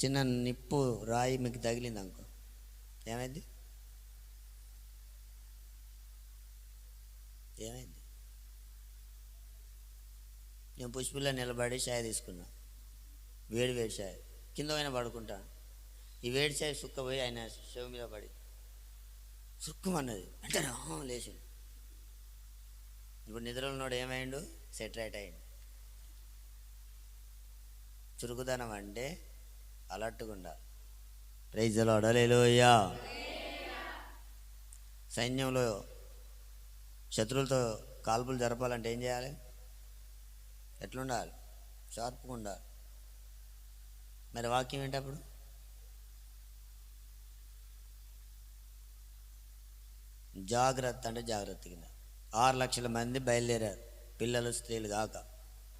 చిన్న నిప్పు రాయి మీకు తగిలింది అనుకో, ఏమైంది? ఏమైంది? నేను పుష్పిల్లో నిలబడి చాయ్ తీసుకున్నా, వేడి వేడి చాయ్. కింద పైన పడుకుంటాను. ఈ వేడి చాయ్ సుక్కపోయి ఆయన చెవి మీద పడి సుక్కుమన్నది అంటే లేచి. ఇప్పుడు నిద్రలో ఉన్నాడు, ఏమైండు? సెటరైట్ అయ్యిండు. చురుకుదనం అంటే అలర్ట్గా ఉండాలి. ప్రైజ్ ది లార్డ్, హల్లెలూయా. సైన్యంలో శత్రువులతో కాల్పులు జరపాలంటే ఏం చేయాలి? ఎట్లుండాలి? షార్ప్గా ఉండాలి. మరి వాక్యం ఏంటప్పుడు? జాగ్రత్త అంటే జాగ్రత్త కింద. 6 లక్షల మంది బయలుదేరారు, పిల్లలు స్త్రీలు కాక,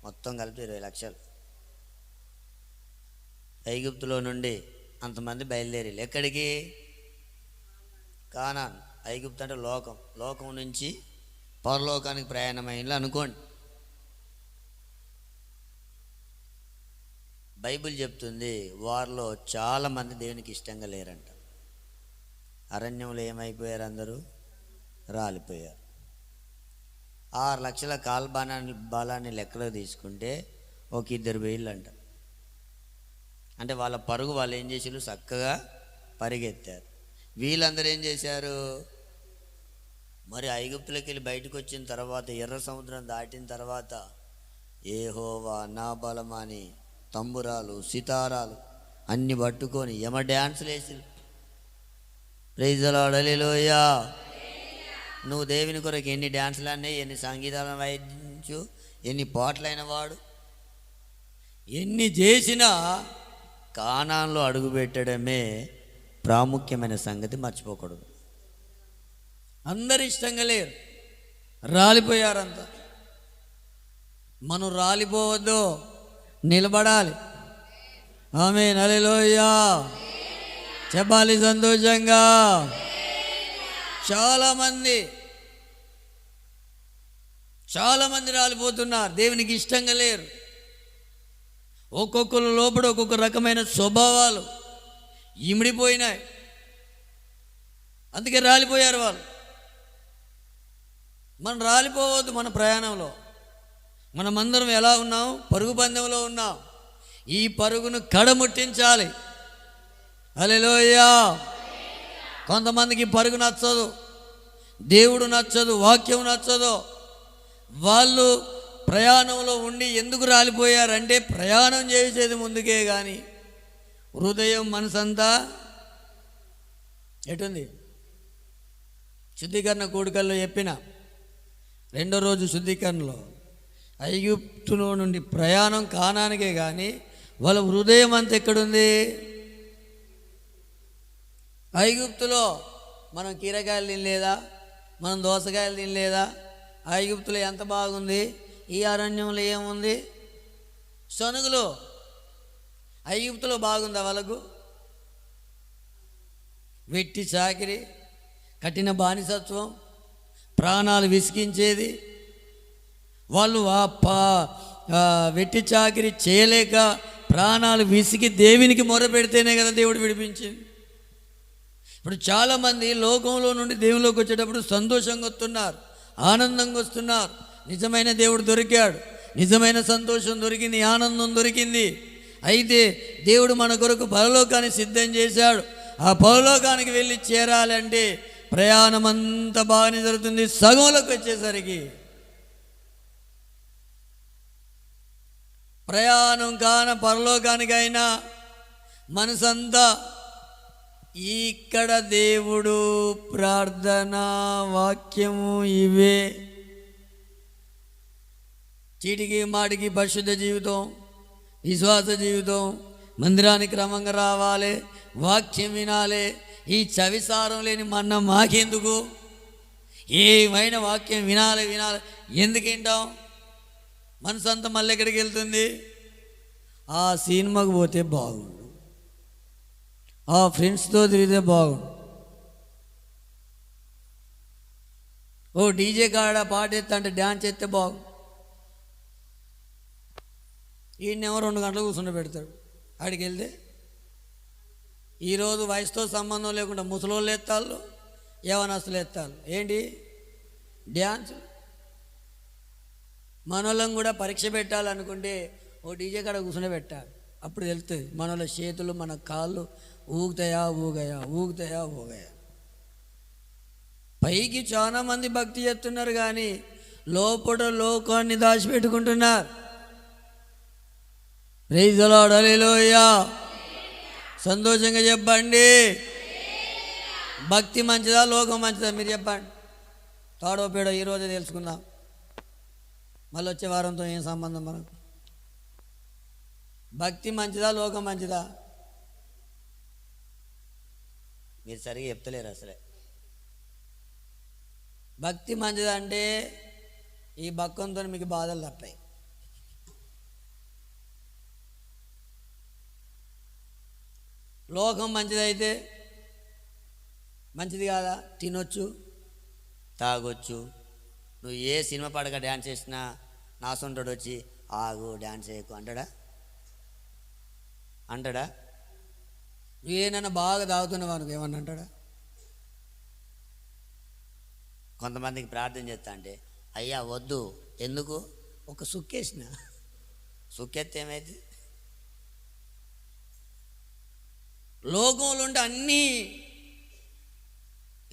మొత్తం కలిపి 20 లక్షలు. ఐగుప్తులో నుండి అంతమంది బయలుదేరి ఎక్కడికి? కానాన్. ఐగుప్తు అంటే లోకం. లోకం నుంచి పరలోకానికి ప్రయాణమైంది అనుకోండి. బైబిల్ చెప్తుంది వారిలో చాలామంది దేవునికి ఇష్టంగా లేరంట. అరణ్యంలో ఏమైపోయారు? అందరూ రాలిపోయారు. 6 లక్షల బలాన్ని లెక్కలో తీసుకుంటే ఒక 2 వేళ్ళంట. అంటే వాళ్ళ పరుగు వాళ్ళు ఏం చేసారు? చక్కగా పరిగెత్తారు. వీళ్ళందరూ ఏం చేశారు? మరి ఐగుప్తులోకి వెళ్ళి బయటకు వచ్చిన తర్వాత, ఎర్ర సముద్రం దాటిన తర్వాత, యెహోవా నా బలమని తంబురాలు సితారాలు అన్ని పట్టుకొని యమ డ్యాన్సులు వేసి. ప్రైజ్ ది లార్డ్, హల్లెలూయా. నువ్వు దేవుని కొరకు ఎన్ని డ్యాన్సులు అన్నాయి, ఎన్ని సంగీతాలను వాయించు, ఎన్ని పాటలైన వాడు, ఎన్ని చేసినా కానాన్లో అడుగుపెట్టడమే ప్రాముఖ్యమైన సంగతి, మర్చిపోకూడదు. అందరు ఇష్టంగా లేరు, రాలిపోయారంతా. మనం రాలిపోవద్దు, నిలబడాలి. ఆమేన్, హల్లెలూయా. చెప్పాలి సంతోషంగా. చాలామంది రాలిపోతున్నారు, దేవునికి ఇష్టంగా లేరు. ఒక్కొక్కరు లోపల ఒక్కొక్క రకమైన స్వభావాలు ఇమిడిపోయినాయి, అందుకే రాలిపోయారు వాళ్ళు. మనం రాలిపోవద్దు. మన ప్రయాణంలో మనమందరం ఎలా ఉన్నాం? పరుగు పందెంలో ఉన్నాం. ఈ పరుగును కడముట్టించాలి. హల్లెలూయా. కొంతమందికి పరుగు నచ్చదు, దేవుడు నచ్చదు, వాక్యం నచ్చదు. వాళ్ళు ప్రయాణంలో ఉండి ఎందుకు రాలిపోయారంటే, ప్రయాణం చేసేది ముందుకే కానీ హృదయం మనసంతా ఎటుంది? శుద్ధీకరణ కూడికల్లో చెప్పిన 2వ రోజు శుద్ధీకరణలో, ఐగుప్తులో నుండి ప్రయాణం కానానికే కానీ వాళ్ళ హృదయం అంతా ఎక్కడుంది? ఐగుప్తులో మనం కీరకాయలు తినలేదా? మనం దోసకాయలు తినలేదా? ఐగుప్తులో ఎంత బాగుంది, ఈ అరణ్యంలో ఏముంది? సనుగులు. ఐగుప్తులో బాగుందా వాళ్ళకు? వెట్టి చాకిరి, కఠిన బానిసత్వం, ప్రాణాలు విసిగించేది. వాళ్ళు వెట్టి చాకిరి చేయలేక ప్రాణాలు విసిగి దేవునికి మొరపెడితేనే కదా దేవుడు విడిపించింది. ఇప్పుడు చాలామంది లోకంలో నుండి దేవునిలోకి వచ్చేటప్పుడు సంతోషంగా వస్తున్నారు, ఆనందంగా వస్తున్నారు. నిజమైన దేవుడు దొరికాడు, నిజమైన సంతోషం దొరికింది, ఆనందం దొరికింది. అయితే దేవుడు మన కొరకు పరలోకాన్ని సిద్ధం చేశాడు. ఆ పరలోకానికి వెళ్ళి చేరాలంటే ప్రయాణం అంతా బాగానే జరుగుతుంది. సగంలోకి వచ్చేసరికి ప్రయాణం కాన పరలోకానికైనా మనసంతా ఇక్కడ దేవుడు, ప్రార్థన, వాక్యము ఇవే. చీటికి మాటికి పరిశుద్ధ జీవితం, విశ్వాస జీవితం, మందిరానికి క్రమంగా రావాలి, వాక్యం వినాలి. ఈ చవిసారం లేని మన్న మాకెందుకు? ఏమైనా వాక్యం వినాలి వినాలి. ఎందుకు వింటాం? మనసంతా మళ్ళీ ఎక్కడికి వెళ్తుంది? ఆ సినిమాకు పోతే బాగుండు, ఆ ఫ్రెండ్స్తో తిరిగితే బాగుండు, ఓ డీజే కాడ పాట ఎత్తా అంటే డ్యాన్స్ ఎత్తే బాగుండు. ఈయనేమో 2 గంటలు కూర్చుండి పెడతాడు. ఆడికి వెళ్తే ఈరోజు వయసుతో సంబంధం లేకుండా ముసలోళ్ళు ఎత్తాళ్ళు, యవనస్తులు ఎత్తాళ్ళు. ఏంటి డ్యాన్స్? మనోళ్ళం కూడా పరీక్ష పెట్టాలనుకుంటే ఓ డీజే కాడ కూర్చుని పెట్టాలి. అప్పుడు తెలుస్తుంది మనోళ్ళ చేతులు, మన కాళ్ళు ఊగుతాయా ఊగయా, ఊగుతాయా ఊగయా. పైకి చాలామంది భక్తి చేస్తున్నారు కానీ లోపల లోకాన్ని దాచిపెట్టుకుంటున్నారు. ప్రైజ్ ది లార్డ్, హల్లెలూయా. సంతోషంగా చెప్పండి. భక్తి మంచిదా, లోకం మంచిదా? మీరు చెప్పండి. తాడో పేడో ఈరోజే తెలుసుకుందాం. మళ్ళీ వచ్చే వారంతో ఏం సంబంధం మనకు? భక్తి మంచిదా, లోకం మంచిదా? మీరు సరిగా చెప్తలేరు అసలే. భక్తి మంచిదా అంటే ఈ భక్తంతో మీకు బాధలు తప్పాయి. లోకం మంచిదైతే మంచిది కాదా? తినొచ్చు, తాగొచ్చు. నువ్వు ఏ సినిమా పాడగా డ్యాన్స్ చేసినా నా సొంటోడు వచ్చి ఆగు డ్యాన్స్ చేయకు అంటాడా? నువ్వు ఏమైనా బాగా తాగుతున్నావు అనుకో ఏమన్నా అంటాడా? కొంతమందికి ప్రార్థన చేస్తా అంటే అయ్యా వద్దు, ఎందుకు? ఒక సుక్కేసిన సుఖెత్తే ఏమైంది? లోకంలో ఉంటే అన్నీ.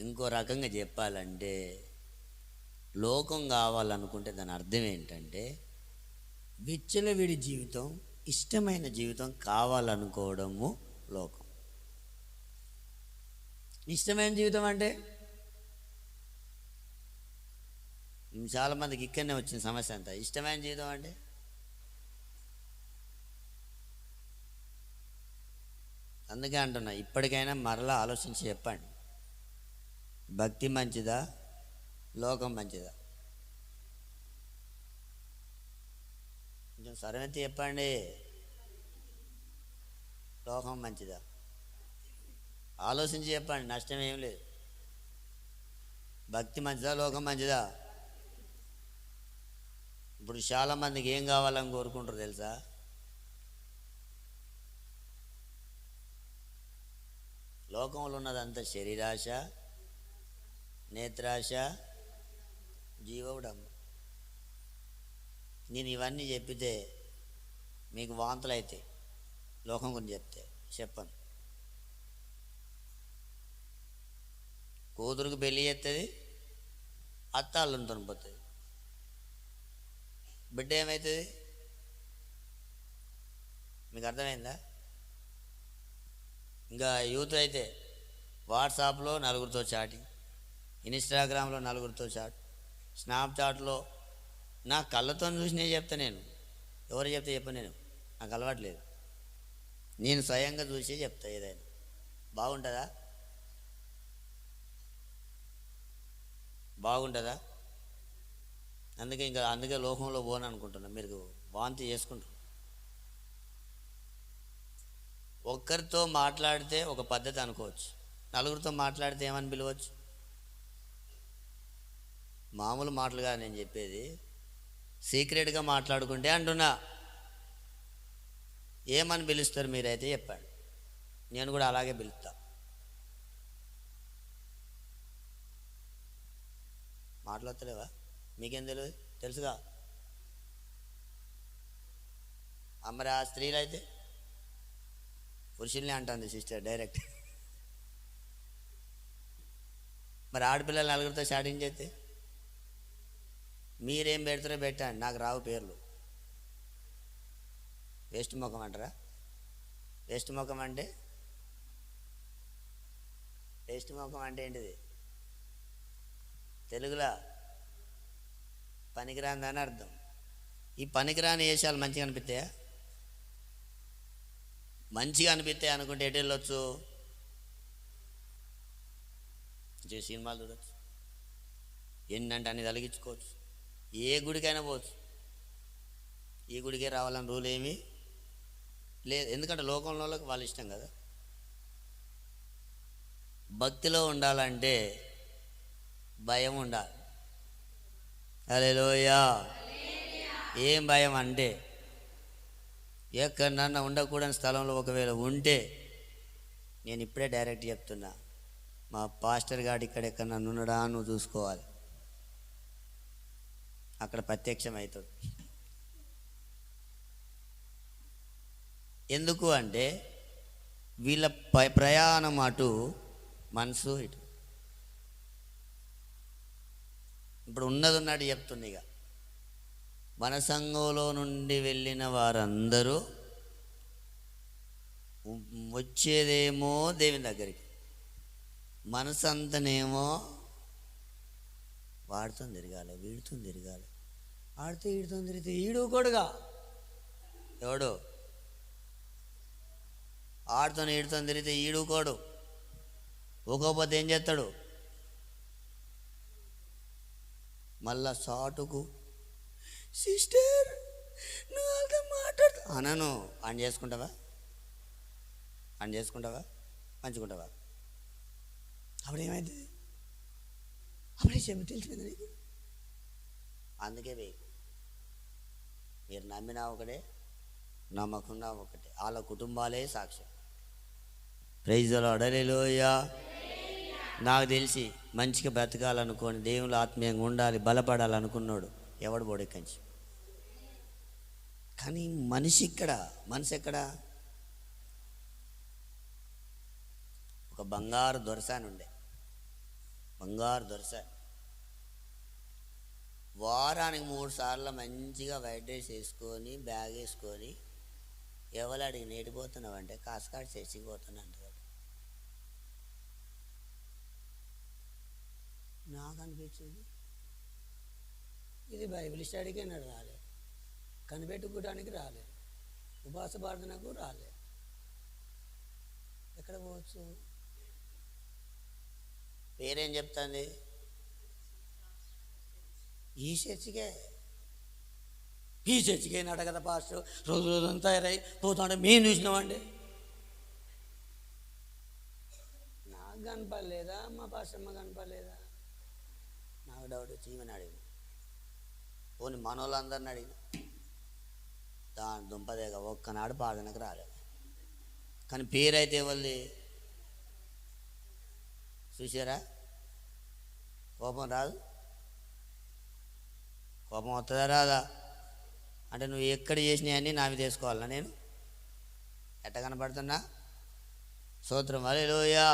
ఇంకో రకంగా చెప్పాలంటే లోకం కావాలనుకుంటే దాని అర్థం ఏంటంటే విచ్చలవిడి జీవితం, ఇష్టమైన జీవితం కావాలనుకోవడము లోకం. ఇష్టమైన జీవితం అంటే చాలామందికి ఇక్కడనే వచ్చిన సమస్య అంతా. ఇష్టమైన జీవితం అంటే అందుకే అంటున్నా, ఇప్పటికైనా మరలా ఆలోచించి చెప్పండి. భక్తి మంచిదా, లోకం మంచిదా? కొంచెం సరమెత్తి చెప్పండి. లోకం మంచిదా? ఆలోచించి చెప్పండి, నష్టం ఏం లేదు. భక్తి మంచిదా, లోకం మంచిదా? ఇప్పుడు చాలామందికి ఏం కావాలని కోరుకుంటారు తెలుసా? లోకంలో ఉన్నదంతా శరీరాశ, నేత్రాశ, జీవవుడమ్మ. నేను ఇవన్నీ చెప్పితే మీకు వాంతులు అవుతాయి. లోకం గురించి చెప్పను. కూతురుకు పెళ్ళి చేస్తుంది, అత్తాళ్ళతో పోతుంది. బిడ్డ ఏమవుతుంది? మీకు అర్థమైందా? ఇంకా యూత్ అయితే వాట్సాప్లో నలుగురితో చాటింగ్, ఇన్స్టాగ్రామ్లో నలుగురితో చాట్, స్నాప్చాట్లో నా కళ్ళతో చూసినే చెప్తా. నేను ఎవరు చెప్తే చెప్పను, నేను నాకు అలవాట్లేదు. నేను స్వయంగా చూసే చెప్తా. ఏదైనా బాగుంటుందా? అందుకే లోకంలో పోను అనుకుంటున్నా. మీరు వాంతి చేసుకుంటారు. ఒక్కరితో మాట్లాడితే ఒక పద్ధతి అనుకోవచ్చు, నలుగురితో మాట్లాడితే ఏమని పిలవచ్చు? మామూలు మాటలుగా నేను చెప్పేది, సీక్రెట్గా మాట్లాడుకుంటే అంటున్నా. ఏమని పిలుస్తారు మీరైతే చెప్పండి, నేను కూడా అలాగే పిలుస్తా. మాట్లాడతలేవా? మీకేం తెలియదు? తెలుసుగా. మరి ఆ స్త్రీలు అయితే పురుషుల్ని అంటుంది సిస్టర్ డైరెక్ట్. మరి ఆడపిల్లలు నలుగురితో స్టార్టింగ్ చేస్తే మీరేం పెడతారో పెట్టండి, నాకు రావు పేర్లు. వేస్ట్ ముఖం అంటారా? వేస్ట్ ముఖం అంటే ఏంటిది? తెలుగులో పనికిరాందని అర్థం. ఈ పనికిరాని వేషాలు మంచిగా అనిపిస్తాయా? మంచిగా అనిపిస్తాయి అనుకుంటే ఎటు వెళ్ళొచ్చు? సినిమాలు చూడొచ్చు, ఎన్నంటే అన్ని తొలగించుకోవచ్చు, ఏ గుడికైనా పోవచ్చు. ఈ గుడికే రావాలని రూల్ ఏమీ లేదు, ఎందుకంటే లోకంలో వాళ్ళ ఇష్టం కదా. భక్తిలో ఉండాలంటే భయం ఉండాలి. హల్లెలూయా. ఏం భయం అంటే, ఎక్కడన్నా ఉండకూడని స్థలంలో ఒకవేళ ఉంటే, నేను ఇప్పుడే డైరెక్ట్ చెప్తున్నా, మా పాస్టర్ గారు ఇక్కడెక్కడ నన్ను ఉన్నాడా నువ్వు చూసుకోవాలి. అక్కడ ప్రత్యక్షం అవుతుంది. ఎందుకు అంటే వీళ్ళ ప్రయాణం అటు, మనసు ఇటు. ఇప్పుడు ఉన్నది చెప్తుంది. ఇక మన సంఘంలో నుండి వెళ్ళిన వారందరూ వచ్చేదేమో దేవుని దగ్గరికి, మనసు అంతనేమో వాడితో తిరగాలి, వీడితో తిరగాలి. ఆడితే వీడితో తిరిగితే ఈడు కొడుగా ఎవడు? ఆడితో ఈడితో తిరిగితే ఈడుకోడు. ఒక్కోపోతే ఏం చేస్తాడు? మళ్ళా సాటుకు, సిస్టర్ నువ్వు వాళ్ళతో మాట్లాడుతా అనను. అని చేసుకుంటావా? మంచుకుంటావా? అప్పుడు ఏమైతుంది? అప్పుడే చెప్పి తెలిసిపోయింది నీకు. అందుకే మీరు నమ్మినా ఒకటే, నమ్మకుండా ఒకటే, వాళ్ళ కుటుంబాలే సాక్ష్యం. Praise the lord. హల్లెలూయా. నాకు తెలిసి మంచిగా బ్రతకాలనుకోని, దేవుళ్ళు ఆత్మీయంగా ఉండాలి, బలపడాలనుకున్నాడు ఎవడు బోడెక్కించి. కానీ మనసు ఎక్కడ? ఒక బంగారు దొరసాని ఉండే, వారానికి 3 సార్లు మంచిగా వైట్ డ్రెస్ వేసుకొని, బ్యాగ్ వేసుకొని, ఎవరు అడిగి నేటిపోతున్నావు అంటే కాసుకాడు చర్చికి పోతున్నా అంటాడు. నాకు అనిపించింది ఇది బైబిల్ స్టడీకి అన్నాడు రాలే, కనిపెట్టుకోవడానికి రాలే, ఉపవాస ప్రార్థనకు రాలే. ఎక్కడ పోవచ్చు? పేరేం చెప్తుంది? ఈ చర్చికే అయినాడు కదా పాస్టర్. రోజంతా తయారై పోతాడు. మేము చూసినామండి. నాకు కనపడలేదా? మా పాస్టమ్మ కనపడలేదా? నాకు డౌట్ వచ్చి ఈమెను అడిగింది. పోనీ మనోళ్ళందరిని అడిగిన, దాని దుంపదేగా ఒక్కనాడు ప్రార్థనకు రాలేదు. కానీ పేరైతే ఎవరిది? చూసారా? కోపం రాదు? కోపం వస్తుందా రాదా? అంటే నువ్వు ఎక్కడ చేసినాయన్నీ నావి తీసుకోవాలన్నా నేను? ఎట్ట కనపడుతున్నా? స్తోత్రం. హల్లెలూయా.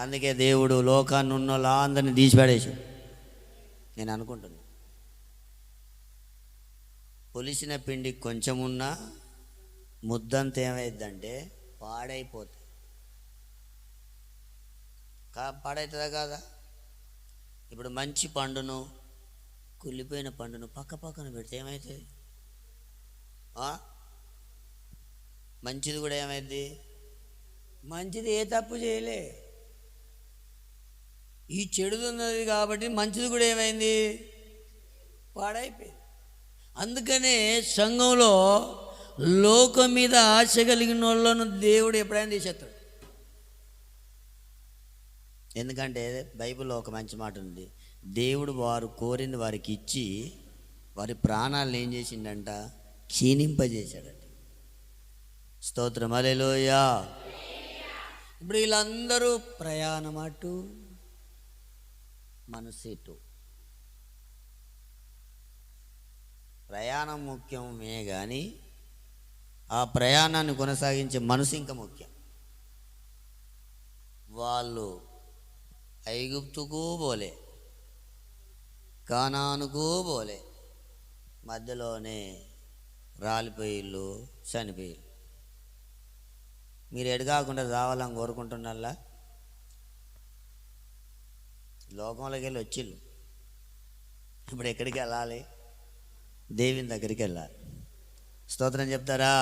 అందుకే దేవుడు లోకాన్ని ఉన్న వాళ్ళందరినీ తీసిపడేసి, నేను అనుకుంటున్నా, పులిసిన పిండి కొంచెం ఉన్నా ముద్దంత ఏమైందంటే పాడైపోతుంది. పాడవుతుందా కాదా? ఇప్పుడు మంచి పండును, కుళ్ళిపోయిన పండును పక్కన పెడితే ఏమవుతుంది? మంచిది కూడా ఏమైంది? మంచిది ఏ తప్పు చేయలే, ఈ చెడుది ఉన్నది కాబట్టి మంచిది కూడా ఏమైంది? పాడైపోయింది. అందుకనే సంఘంలో లోకం మీద ఆశ కలిగిన వాళ్ళను దేవుడు ఎప్పుడైనా తీసేస్తాడు. ఎందుకంటే బైబిల్లో ఒక మంచి మాట ఉంది, దేవుడు వారు కోరింది వారికి ఇచ్చి వారి ప్రాణాలను ఏం చేసిండంట, క్షీణింపజేశాడట. స్తోత్రం, హల్లెలూయా. ఇప్పుడు వీళ్ళందరూ ప్రయాణం అటు మనసు ఇటు. ప్రయాణం ముఖ్యమే కానీ ఆ ప్రయాణాన్ని కొనసాగించే మనసు ఇంకా ముఖ్యం. వాళ్ళు ఐగుప్తుకు పోలే, కానానుకు పోలే, మధ్యలోనే రాలిపోయిళ్ళు, చనిపోయిళ్ళు. మీరు ఎడగాకుండా రావాలని కోరుకుంటున్నారా? లోకంలోకి వెళ్ళి వచ్చిళ్ళు, ఇప్పుడు ఎక్కడికి వెళ్ళాలి? దేవుని దగ్గరికి వెళ్ళాలి. స్తోత్రం చెప్తారా?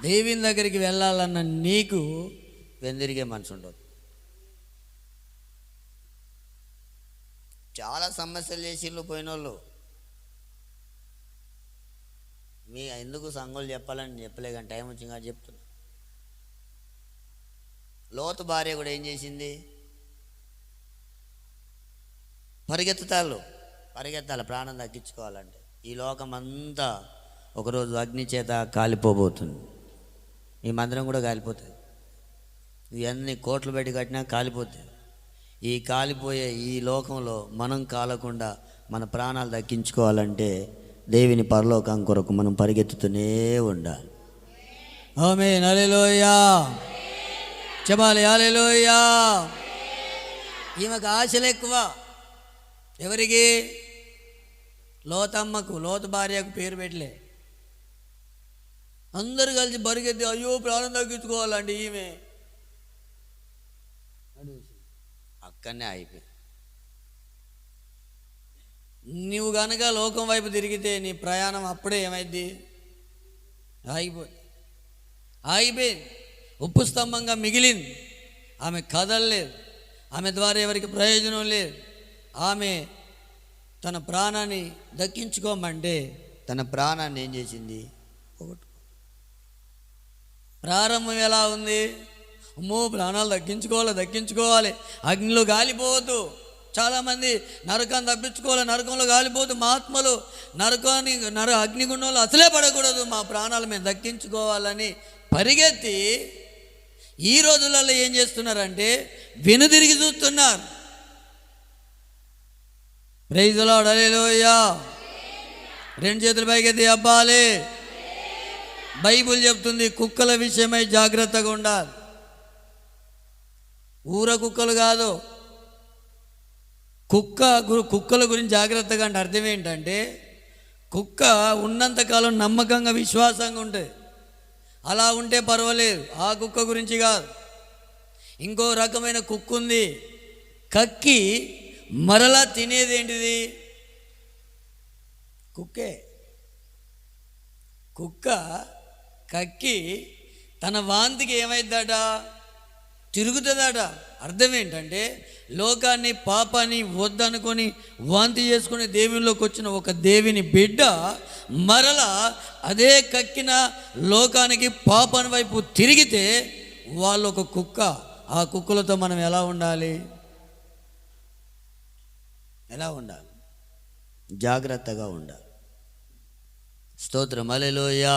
దేవుని దగ్గరికి వెళ్ళాలన్న నీకు వెందిరిగే మనసు ఉండదు. చాలా సమస్యలు చేసిళ్ళు పోయినోళ్ళు. మీ ఎందుకు సంఘాలు చెప్పాలని చెప్పలే, కానీ టైం వచ్చింది కానీ చెప్తున్నా. లోతు భార్య కూడా ఏం చేసింది? పరిగెత్తాలి ప్రాణం దక్కించుకోవాలంటే. ఈ లోకం అంతా ఒకరోజు అగ్ని చేత కాలిపోబోతుంది. ఈ మందిరం కూడా కాలిపోతుంది. ఇవన్నీ కోట్లు పెట్టి కట్టినా కాలిపోతాయి. ఈ కాలిపోయే ఈ లోకంలో మనం కాలకుండా మన ప్రాణాలు దక్కించుకోవాలంటే దేవుని పరలోకం కొరకు మనం పరిగెత్తుతూనే ఉండాలి. ఆమేన్, హల్లెలూయా. చెప్పాలి హల్లెలూయా. ఈమెకు ఆశలు ఎక్కువ. ఎవరికి? లోతమ్మకు, లోతు భార్యకు పేరు పెట్టలే. అందరు కలిసి పరిగెత్తి అయ్యో ప్రాణం తగ్గించుకోవాలండి ఈమె అక్కడనే అయిపోయి. నువ్వు కనుక లోకం వైపు తిరిగితే నీ ప్రయాణం అప్పుడే ఏమైంది? ఆగిపోయింది. ఉప్పు స్తంభంగా మిగిలింది. ఆమె కదలలేదు. ఆమె ద్వారా ఎవరికి ప్రయోజనం లేదు. ఆమె తన ప్రాణాన్ని దక్కించుకోమంటే తన ప్రాణాన్ని ఏం చేసింది? ప్రారంభం ఎలా ఉంది? అమ్మో ప్రాణాలు దక్కించుకోవాలి, అగ్నిలో గాలిపోవద్దు. చాలామంది నరకాన్ని తప్పించుకోవాలి, నరకంలో కాలిపోతూ మా ఆత్మలు అగ్నిగుండంలో అసలే పడకూడదు, మా ప్రాణాలు మేము దక్కించుకోవాలని పరిగెత్తి ఈ రోజులలో ఏం చేస్తున్నారంటే వెనుదిరిగి చూస్తున్నారు. ప్రైజ్ ది లార్డ్, హల్లెలూయా. రెండు చేతుల పైకెత్తి అబ్బాలే. బైబిల్ చెప్తుంది కుక్కల విషయమై జాగ్రత్తగా ఉండాలి. ఊర కుక్కలు కాదు, కుక్కల గురించి జాగ్రత్తగా అంటే అర్థం ఏంటంటే కుక్క ఉన్నంతకాలం నమ్మకంగా విశ్వాసంగా ఉంటుంది. అలా ఉంటే పర్వాలేదు. ఆ కుక్క గురించి కాదు. ఇంకో రకమైన కుక్క ఉంది, కక్కి మరలా తినేది ఏంటిది? కుక్కే. కుక్క కక్కి తన వాంతికి ఏమైందట? తిరుగుతుందట. అర్థం ఏంటంటే లోకాన్ని పాపాన్ని వద్దనుకొని వాంతి చేసుకుని దేవునిలోకి వచ్చిన ఒక దేవుని బిడ్డ మరలా అదే కక్కిన లోకానికి పాపాని వైపు తిరిగితే వాళ్ళు ఒక కుక్క. ఆ కుక్కలతో మనం ఎలా ఉండాలి? జాగ్రత్తగా ఉండాలి. స్తోత్రం, హల్లెలూయా.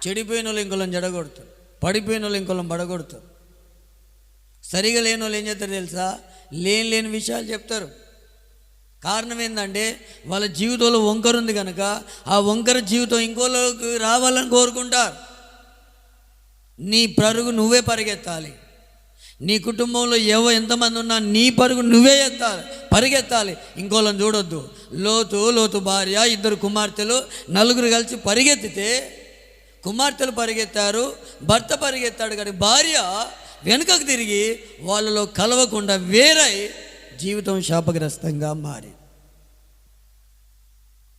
చెడిపోయిన వాళ్ళు ఇంకొల్లని జడగొడతారు, పడిపోయిన వాళ్ళు ఇంకొల్లని పడగొడతారు. సరిగా లేని వాళ్ళు ఏం చేస్తారు తెలుసా? లేని విషయాలు చెప్తారు. కారణం ఏంటంటే వాళ్ళ జీవితంలో వంకర ఉంది కనుక ఆ వంకర జీవితం ఇంకోలోకి రావాలని కోరుకుంటారు. నీ పరుగు నువ్వే పరిగెత్తాలి. నీ కుటుంబంలో ఎంతమంది ఉన్నా నీ పరుగు నువ్వే పరిగెత్తాలి. ఇంకోళ్ళని చూడొద్దు. లోతు భార్య, 2 కుమార్తెలు, 4 కలిసి పరిగెత్తితే కుమార్తెలు పరిగెత్తారు, భర్త పరిగెత్తాడు. కానీ భార్య వెనుకకు తిరిగి వాళ్ళలో కలవకుండా వేరై జీవితం శాపగ్రస్తంగా మారి.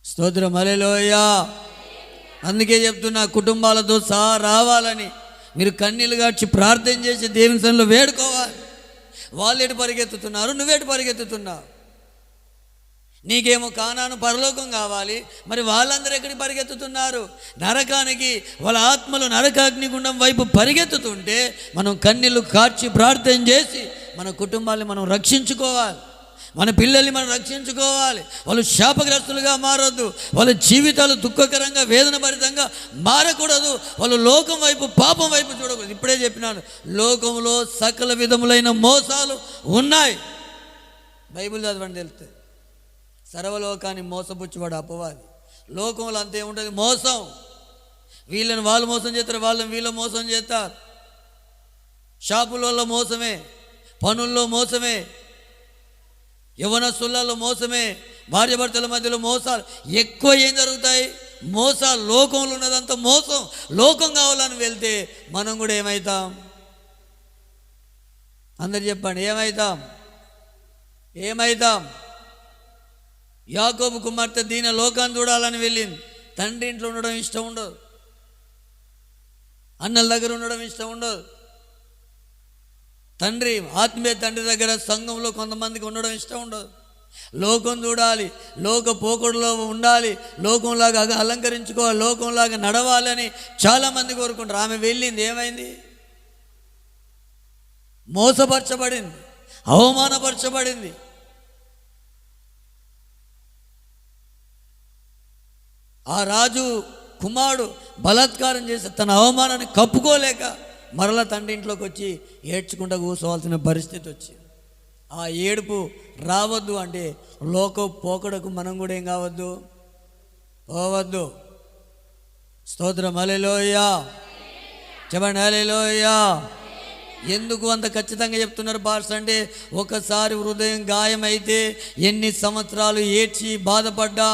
స్తోత్రం, హల్లెలూయా. అందుకే చెప్తున్నా కుటుంబాలతో సహా రావాలని మీరు కన్నీళ్ళు గార్చి ప్రార్థన చేసి దేవుని సన్నిధిలో వేడుకోవాలి. వాళ్ళు ఎటు పరిగెత్తుతున్నారు, నువ్వేటు పరిగెత్తుతున్నావు. నీకేమో కానాను పరలోకం కావాలి, మరి వాళ్ళందరూ ఎక్కడికి పరిగెత్తుతున్నారు? నరకానికి. వాళ్ళ ఆత్మలు నరకాగ్నిగుండం వైపు పరిగెత్తుతుంటే మనం కన్నీళ్లు కార్చి ప్రార్థన చేసి మన కుటుంబాన్ని మనం రక్షించుకోవాలి, మన పిల్లల్ని మనం రక్షించుకోవాలి. వాళ్ళు శాపగ్రస్తులుగా మారొద్దు, వాళ్ళ జీవితాలు దుఃఖకరంగా వేదన భరితంగా మారకూడదు. వాళ్ళు లోకం వైపు పాపం వైపు చూడకూడదు. ఇప్పుడే చెప్పినాను, లోకంలో సకల విధములైన మోసాలు ఉన్నాయి. బైబిల్ చదవండి తెలుస్తుంది. సర్వలోకాన్ని మోసపుచ్చువాడు అపవాది. లోకంలో అంతే ఉంటుంది మోసం. వీళ్ళని వాళ్ళు మోసం చేస్తారు, వాళ్ళని వీళ్ళు మోసం చేస్తారు. షాపులలో మోసమే, పనుల్లో మోసమే, యవనస్తులలో మోసమే, భార్యాభర్తల మధ్యలో మోసాలు ఎక్కువ. ఏం జరుగుతాయి? మోసాలు. లోకంలో ఉన్నదంతా మోసం. లోకం కావాలని వెళ్తే మనం కూడా ఏమవుతాం? అందరు చెప్పండి, ఏమవుతాం? యాకోబు కుమార్తె దీన లోకాన్ని చూడాలని వెళ్ళింది. తండ్రి ఇంట్లో ఉండడం ఇష్టం ఉండదు, అన్నల దగ్గర ఉండడం ఇష్టం ఉండదు. తండ్రి, ఆత్మీయ తండ్రి దగ్గర, సంఘంలో కొంతమందికి ఉండడం ఇష్టం ఉండదు. లోకం చూడాలి, లోక పోకడులో ఉండాలి, లోకంలాగా అలంకరించుకోవాలి, లోకంలాగా నడవాలని చాలామంది కోరుకుంటారు. ఆమె వెళ్ళింది, ఏమైంది? మోసపరచబడింది, అవమానపరచబడింది. ఆ రాజు కుమారుడు బలాత్కారం చేసి తన అవమానాన్ని కప్పుకోలేక మరలా తండ్రి ఇంట్లోకి వచ్చి ఏడ్చుకుంటూ కూర్చోవాల్సిన పరిస్థితి వచ్చింది. ఆ ఏడుపు రావద్దు అంటే లోక పోకడకు మనం కూడా ఏం కావద్దు? పోవద్దు. స్తోత్రం, హల్లెలూయా. చెప్పండి, హల్లెలూయా. ఎందుకు అంత ఖచ్చితంగా చెప్తున్నారు పార్స్ అంటే, ఒకసారి హృదయం గాయమైతే ఎన్ని సంవత్సరాలు ఏడ్చి బాధపడ్డా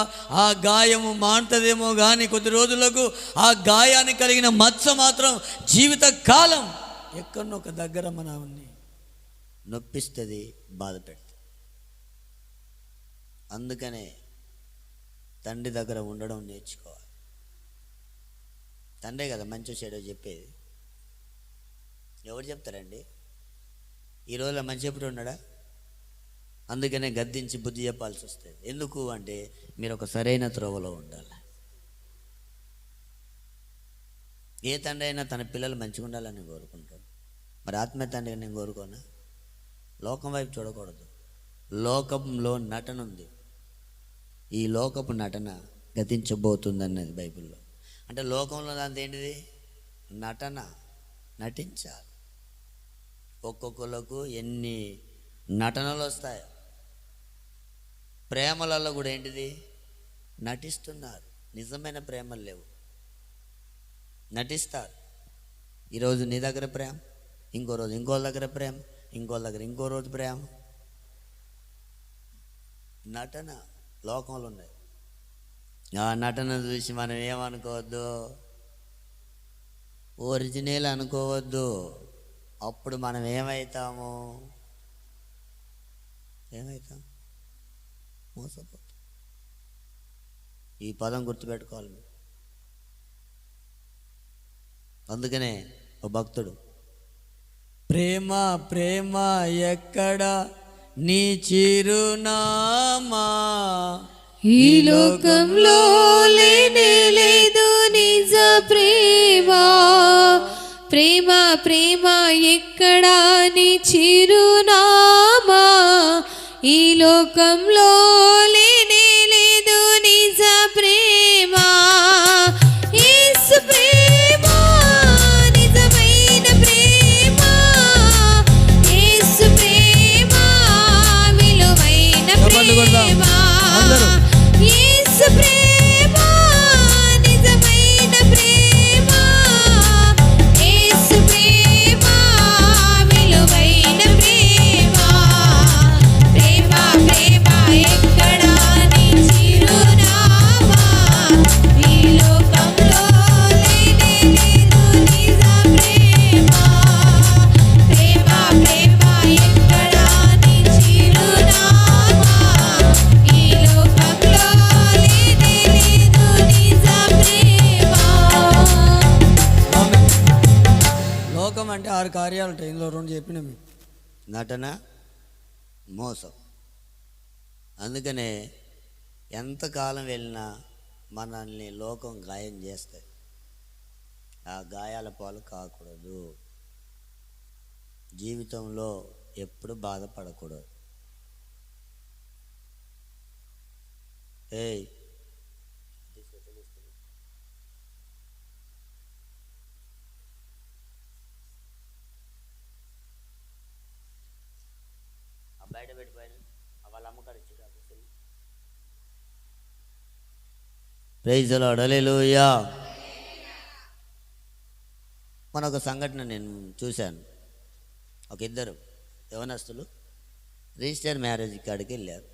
ఆ గాయము మాంటదేమో కానీ కొద్ది రోజులకు ఆ గాయానికి కలిగిన మచ్చ మాత్రం జీవిత కాలం ఎక్కడో ఒక దగ్గర మనల్ని నొప్పిస్తుంది, బాధ పెడుతుంది. అందుకనే తండ్రి దగ్గర ఉండడం నేర్చుకోవాలి. తండ్రే కదా మంచి చెడో చెప్పేది. ఎవరు చెప్తారండి? ఈ రోజులో మంచి చెప్పుడు ఉన్నాడా? అందుకనే గద్దించి బుద్ధి చెప్పాల్సి వస్తుంది. ఎందుకు అంటే మీరు ఒక సరైన త్రోవలో ఉండాలి. ఏ తండ్రి అయినా తన పిల్లలు మంచిగా ఉండాలని కోరుకుంటాడు. మరి ఆత్మీయ తండ్రి నేను కోరుకోనా? లోకం వైపు చూడకూడదు. లోకంలో నటన ఉంది. ఈ లోకపు నటన గతించబోతుంది అన్నది బైబిల్లో. అంటే లోకంలో దాంతో ఏంటిది? నటన, నటించాలి. ఒక్కొక్కరికి ఎన్ని నటనలు వస్తాయో. ప్రేమలలో కూడా ఏంటిది? నటిస్తున్నారు. నిజమైన ప్రేమలు లేవు, నటిస్తారు. ఈరోజు నీ దగ్గర ప్రేమ, ఇంకో రోజు ఇంకో దగ్గర ప్రేమ, ఇంకో దగ్గర ఇంకో రోజు ప్రేమ. నటన లోకంలో ఉన్నది. ఆ నటన చూసి మనం ఏమనుకోవద్దు, ఒరిజినల్ అనుకోవద్దు. అప్పుడు మనం ఏమవుతాము? మోసపోతాం. ఈ పదం గుర్తుపెట్టుకోవాలి మీరు. అందుకనే ఓ భక్తుడు, ప్రేమ ప్రేమ ఎక్కడ నీ చిరునామా, ఈ లోకంలో లేనే లేదు నిజ ప్రేమ. ప్రేమ ప్రేమ ఎక్కడా నీ చిరునామా, ఈ లోకంలో లేనే లేదు నిజ ప్రేమ. యేసు ప్రేమ నిజమైన ప్రేమ, యేసు ప్రేమ విలువైన ప్రేమ. యేసు ప్రేమ నిజమైన ప్రేమ, యేసు ప్రేమ విలువైన ప్రేమ. ప్రేమ ప్రేమ ఎక్కడా నీ చిరునామా, ఈ లోకంలో లేనే లేదు నిజ ప్రేమ. ప్రేమ ప్రేమ ఎక్కడా నీ చిరునామా, ఈ లోకంలో లేనే లేదు నిజ ప్రేమ. లోకం అంటే 6 కార్యాలు ఉంటాయి. ఇందులో 2 చెప్పిన మీకు. నటన, మోసం. అందుకనే ఎంతకాలం వెళ్ళినా మనల్ని లోకం గాయం చేస్తాయి. ఆ గాయాల పాలు కాకూడదు. జీవితంలో ఎప్పుడు బాధపడకూడదు. ఏయ్ బయట పెట్టిపోయిన వాళ్ళ అమ్మకాడు ఇచ్చి ప్రైజ్ ది లార్డ్, హల్లెలూయా. మన ఒక సంఘటన నేను చూశాను. ఒక ఇద్దరు యవనస్తులు రిజిస్టర్ మ్యారేజ్ కాడికి వెళ్ళారు.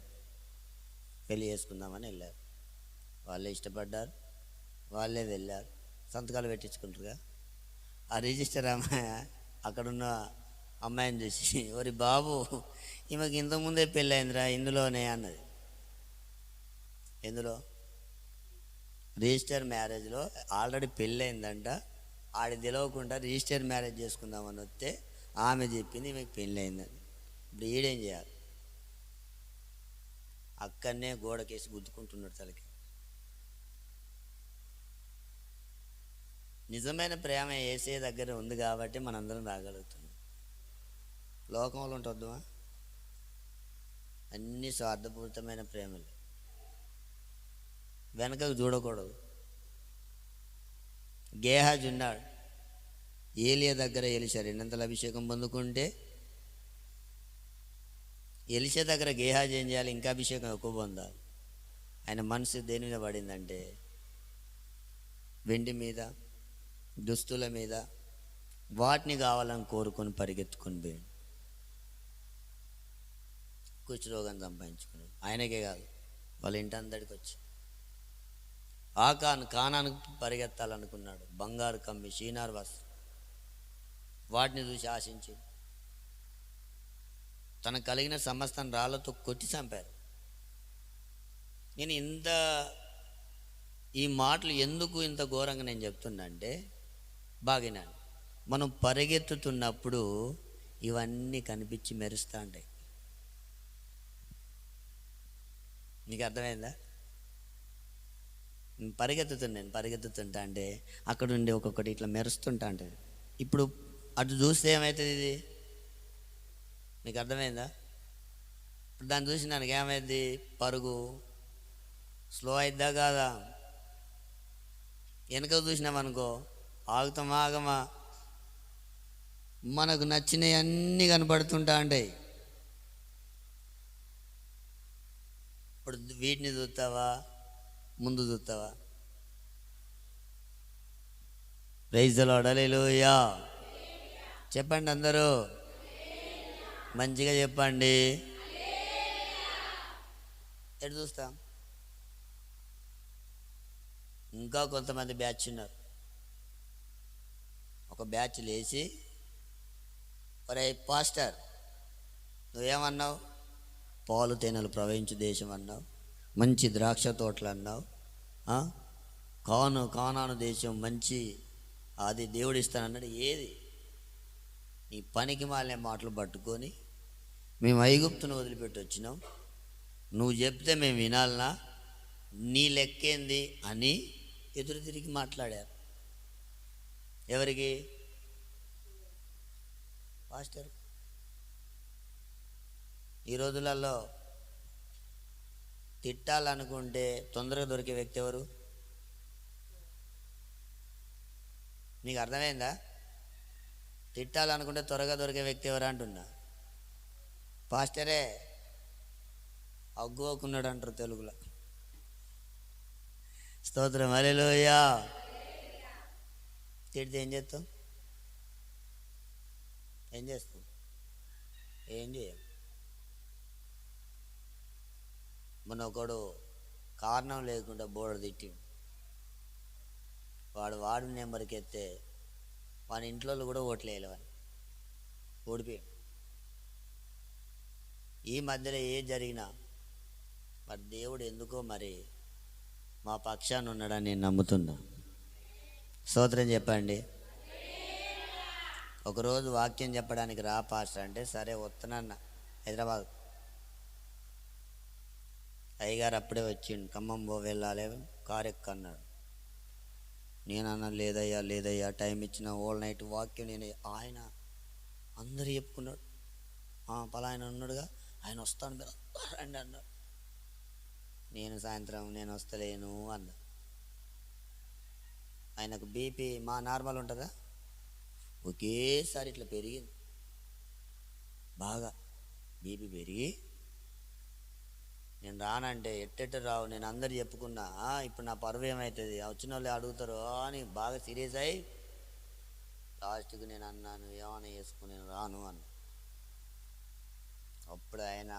పెళ్ళి చేసుకుందామని వెళ్ళారు. వాళ్ళే ఇష్టపడ్డారు, వాళ్ళే వెళ్ళారు, సంతకాలు పెట్టించుకుంటారుగా. ఆ రిజిస్టర్ అమ్మాయి అక్కడున్న అమ్మాయిని చూసి, ఓరి బాబు ఈమెకి ఇంతకుముందే పెళ్ళి అయిందిరా ఇందులోనే అన్నది. ఎందులో? రిజిస్టర్ మ్యారేజ్లో ఆల్రెడీ పెళ్ళి అయిందంట. ఆడి తెలియకుండా రిజిస్టర్ మ్యారేజ్ చేసుకుందామని వస్తే ఆమె చెప్పింది ఈమెకి పెళ్ళి అయిందని. ఇప్పుడు ఈడేం చేయాలి? అక్కడనే గోడకేసి గుద్దుకుంటున్నాడు తలకి. నిజమైన ప్రేమ ఏసే దగ్గర ఉంది కాబట్టి మనందరం రాగలుగుతున్నాం. లోకంలో ఉంటుందా? అన్ని స్వార్థపూరితమైన ప్రేమలు. వెనకకు చూడకూడదు. గేహాజ్ ఉన్నాడు, ఏలియా దగ్గర ఎలిషా రెండంతల అభిషేకం పొందుకుంటే ఎలిషా దగ్గర గేహాజ్ ఏం చేయాలి? ఇంకా అభిషేకం ఎక్కువ పొందాలి. ఆయన మనసు దేని మీద పడిందంటే వెండి మీద, దుస్తుల మీద, వాటిని కావాలని కోరుకొని పరిగెత్తుకొని పోయాడు. కుష్ఠరోగం సంపాదించుకున్నాడు. ఆయనకే కాదు, వాళ్ళ ఇంటి అందరికి వచ్చి కానానికి పరిగెత్తాలనుకున్నాడు. బంగారు కమ్మి, షీనార్ వస్త్రం, వాటిని చూసి ఆశించి తనకు కలిగిన సమస్తం రాళ్లతో కొట్టి చంపారు. నేను ఈ మాటలు ఎందుకు ఇంత ఘోరంగా నేను చెప్తున్నా అంటే, బాగినాను, మనం పరిగెత్తుతున్నప్పుడు ఇవన్నీ కనిపించి మెరుస్తూ ఉంటాయి. నీకు అర్థమైందా? పరిగెత్తుతుంటా అంటే అక్కడ ఉండి ఒక్కొక్కటి ఇట్లా మెరుస్తుంటా అంటే, ఇప్పుడు అటు చూస్తే ఏమవుతుంది? ఇది నీకు అర్థమైందా? ఇప్పుడు దాన్ని చూసి నాకు ఏమైంది? పరుగు స్లో అయిద్దా కాదా? వెనక చూసినామనుకో ఆగమా, మనకు నచ్చినవి అన్నీ కనపడుతుంటా ఉంటాయి. ఇప్పుడు వీటిని చూస్తావా, ముందు చూస్తావా? ప్రైజ్ ది లార్డ్, హల్లెలూయా. చెప్పండి అందరూ, మంచిగా చెప్పండి. ఎటు చూస్తాం? ఇంకా కొంతమంది బ్యాచ్ ఉన్నారు. ఒక బ్యాచ్ లేచి, ఒరే పాస్టర్ నువ్వేమన్నావు? పాలు తేనెలు ప్రవహించు దేశం అన్నావు, మంచి ద్రాక్ష తోటలు అన్నావు, కానాను దేశం మంచి అది దేవుడు ఇస్తానన్నాడు. ఏది? నీ పనికి మాలిన మాటలు పట్టుకొని మేము ఐగుప్తును వదిలిపెట్టి వచ్చినాం, నువ్వు చెప్తే మేము వినాలనా, నీ లెక్కేంది అని ఎదురు తిరిగి మాట్లాడారు. ఎవరికి? పాస్టర్. ఈ రోజులలో తిట్టాలనుకుంటే తొందరగా దొరికే వ్యక్తి ఎవరు? నీకు అర్థమైందా? తిట్టాలనుకుంటే త్వరగా దొరికే వ్యక్తి ఎవరు అంటున్నా? పాస్టరే. అగ్గువకున్నాడు అంటారు తెలుగులో. స్తోత్రం, హల్లెలూయా. తిడితే ఏం చేస్తావు? ఏం చేస్తావు? ఏం చేయం. మొన్న ఒకడు కారణం లేకుండా బోర్డు తిట్టి వాడు నెంబర్కి ఎత్తే వాని ఇంట్లో కూడా ఓట్లు వేయలేవని ఓడిపోయాడు. ఈ మధ్యలో ఏ జరిగినా మరి దేవుడు ఎందుకో మరి మా పక్షాన ఉన్నాడని నేను నమ్ముతున్నా. స్తోత్రం చెప్పండి. ఒకరోజు వాక్యం చెప్పడానికి రా పాస్టర్ అంటే సరే వస్తున్నాన్న హైదరాబాద్. అయ్యగారు అప్పుడే వచ్చిండు, ఖమ్మం వెళ్ళాలి, కారు ఎక్కన్నాడు. నేనన్నా లేదయ్యా లేదయ్యా, టైం ఇచ్చిన ఓల్ నైట్ వాక్యం నేను. ఆయన అందరు చెప్పుకున్నాడు, పలాయన ఉన్నాడుగా, ఆయన వస్తాను మీరు అందరూ రండి అన్నాడు. నేను సాయంత్రం నేను వస్తలేను అన్నా. ఆయనకు బీపీ మా నార్మల్ ఉంటుందా, ఒకేసారి ఇట్లా పెరిగింది, బాగా బీపీ పెరిగి నేను రానంటే ఎట్టెట్ట రావు, నేను అందరు చెప్పుకున్నా, ఇప్పుడు నా పరువు ఏమవుతుంది, వచ్చిన వాళ్ళు అడుగుతారు అని బాగా సీరియస్ అయ్యి లాస్ట్కి నేను అన్నాను, ఏమైనా చేసుకుని నేను రాను అన్న. అప్పుడు ఆయన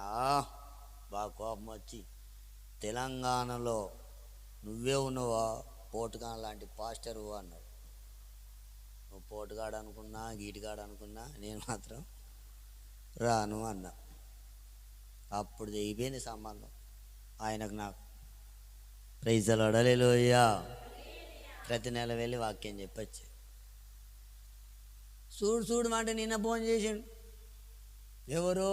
బాగా కోపం వచ్చి, తెలంగాణలో నువ్వే ఉన్నావా పోటుగాన లాంటి పాస్టరు అన్నాడు. నువ్వు పోటుగాడు అనుకున్నా గీటిగాడు అనుకున్నా నేను మాత్రం రాను అన్నా. అప్పుడు తెగిపోయింది సంబంధం ఆయనకు నాకు. ప్రైజ్ అడలేలోయ్యా. ప్రతి నెల వెళ్ళి వాక్యం చెప్పచ్చు. చూడు మాట నిన్న ఫోన్ చేసిండు. ఎవరు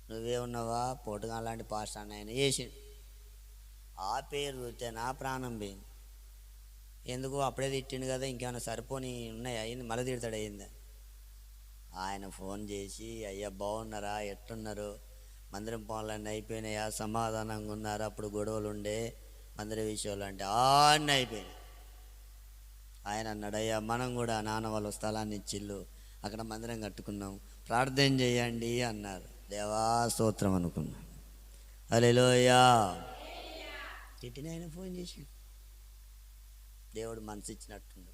నువ్వే ఉన్నావా పోటుగా లాంటి పాస్ట్ అన్న ఆయన చేసిండు. ఆ పేరు చూస్తే నా ప్రాణం పోయింది. ఎందుకు అప్పుడే తిట్టిండు కదా, ఇంకేమైనా సరిపోని ఉన్నాయా అయింది, మళ్ళీ తిడతాడు అయింది. ఆయన ఫోన్ చేసి, అయ్యా బాగున్నారా, ఎట్టున్నారు, మందిరం పనులన్నీ అయిపోయినాయా, సమాధానంగా ఉన్నారు, అప్పుడు గొడవలు ఉండే మందిర విషయాలు అంటే అన్నీ అయిపోయినాయి. ఆయన అన్నాడు, అయ్యా మనం కూడా నాన్న వాళ్ళ స్థలాన్ని ఇచ్చిళ్ళు, అక్కడ మందిరం కట్టుకున్నాం, ప్రార్థన చేయండి అన్నారు. దేవా స్తోత్రం అనుకున్నా. హల్లెలూయా. తిట్టిన ఆయన ఫోన్ చేసి, దేవుడు మనసు ఇచ్చినట్టుండు,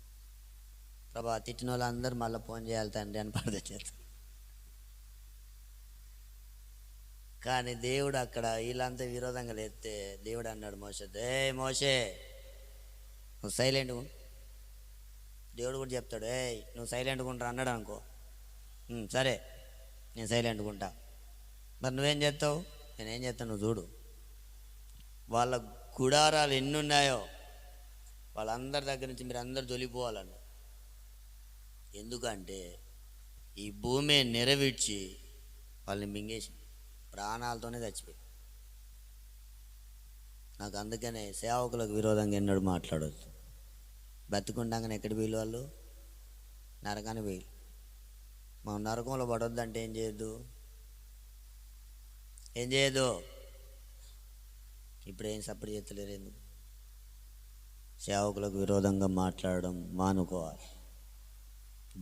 ప్రభా తిట్టిన వాళ్ళందరూ మళ్ళీ ఫోన్ చేయాలి తండ్రి అని ప్రార్థన చేస్తాను. కానీ దేవుడు అక్కడ వీళ్ళంతా విరోధంగా లేస్తే దేవుడు అన్నాడు మోషేతో, మోషే నువ్వు సైలెంట్గా. దేవుడు కూడా చెప్తాడు, నువ్వు సైలెంట్గా ఉంటా అన్నాడు అనుకో, సరే నేను సైలెంట్గా ఉంటా. మరి నువ్వేం చేస్తావు, నేనేం చేస్తాను నువ్వు చూడు. వాళ్ళ గుడారాలు ఎన్ని ఉన్నాయో వాళ్ళందరి దగ్గర నుంచి మీరు అందరు తొలిపోవాలన్న. ఎందుకంటే ఈ భూమి నెరవేర్చి వాళ్ళని మింగేసి ప్రాణాలతోనే చచ్చిపోయి. నాకు అందుకనే సేవకులకు విరోధంగా ఎన్నడూ మాట్లాడొద్దు. బతికుండగానే ఎక్కడి వీళ్ళు వాళ్ళు నరకాన్ని వీళ్ళు. మనం నరకంలో పడొద్దంటే ఏం చేయొద్దు. ఇప్పుడు ఏం సపోర్ట్ చేస్తలేరు ఎందుకు? సేవకులకు విరోధంగా మాట్లాడడం మానుకోవాలి.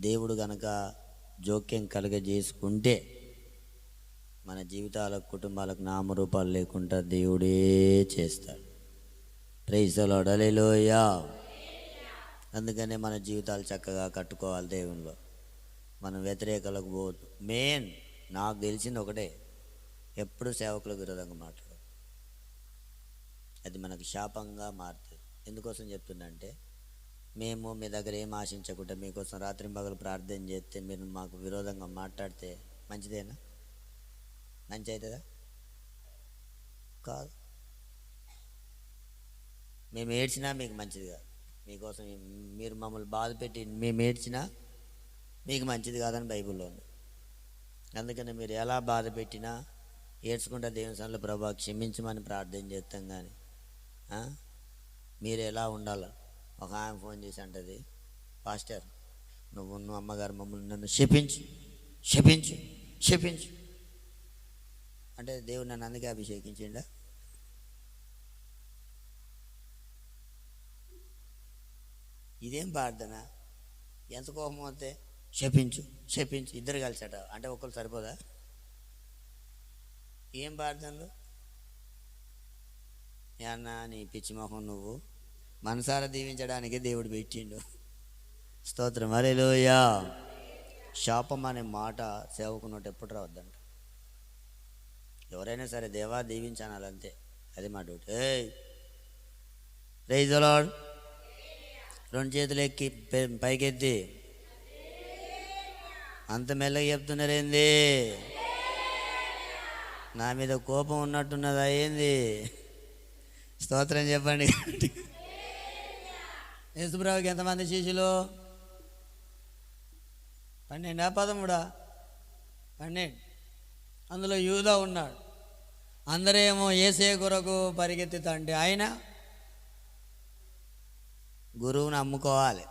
దేవుడు గనక జోక్యం కలుగజేసుకుంటే మన జీవితాలకు కుటుంబాలకు నామరూపాలు లేకుండా దేవుడే చేస్తాడు. Praise the lord. హల్లెలూయా. అందుకనే మన జీవితాలు చక్కగా కట్టుకోవాలి దేవునిలో. మనం వ్యతిరేకలకు పోవద్దు. మెయిన్ నాకు తెలిసింది ఒకటే, ఎప్పుడు సేవకులకు విరోధంగా మాట్లాడదు. అది మనకు శాపంగా మారుతుంది. ఎందుకోసం చెప్తుందంటే, మేము మీ దగ్గర ఏం ఆశించకుండా మీకోసం రాత్రి పగలు ప్రార్థన చేస్తే మీరు మాకు విరోధంగా మాట్లాడితే మంచిదేనా? మంచి అవుతుందా? కాదు. మేము ఏడ్చినా మీకు మంచిది కాదు. మీకోసం మీరు మమ్మల్ని బాధ పెట్టి మేము ఏడ్చినా మీకు మంచిది కాదని బైబిల్లో ఉంది. అందుకని మీరు ఎలా బాధ పెట్టినా ఏడ్చుకుంటా దేవుని సన్నిధిలో ప్రభా క్షమించమని ప్రార్థన చేస్తాం. కానీ మీరు ఎలా ఉండాలి? ఒక ఆమె ఫోన్ చేసి అంటది, పాస్టర్ నువ్వు అమ్మగారు మమ్మల్ని నన్ను శపించు అంటే దేవుడు నన్ను అందుకే అభిషేకించిండా? ఇదేం ప్రార్థన? ఎంత కోపం వస్తే శపించు ఇద్దరు కలిసట అంటే ఒకరు సరిపోదా? ఏం ప్రార్థనలు? అన్న నీ పిచ్చి మొహం, నువ్వు మనసారా దీవించడానికే దేవుడు పెట్టిండు. స్తోత్రం. హల్లెలూయా. శాపం అనే మాట సేవకున్నట్టు ఎప్పుడు రావద్దంట. ఎవరైనా సరే దేవా దీవించాలంతే, అది మా డ్యూటీ. Praise the lord. రెండు చేతులు ఎక్కి పైకెత్తి అంత మెల్లగా చెప్తున్నారేంది? నా మీద కోపం ఉన్నట్టున్నదా ఏంది? స్తోత్రం చెప్పండి. యేసుప్రభుకి ఎంతమంది శిష్యులు? 12 13? అందులో యూదా ఉన్నాడు. అందరేమో ఏసే కొరకు పరిగెత్తుతంటే ఆయన గురువుని అమ్ముకోవాలి.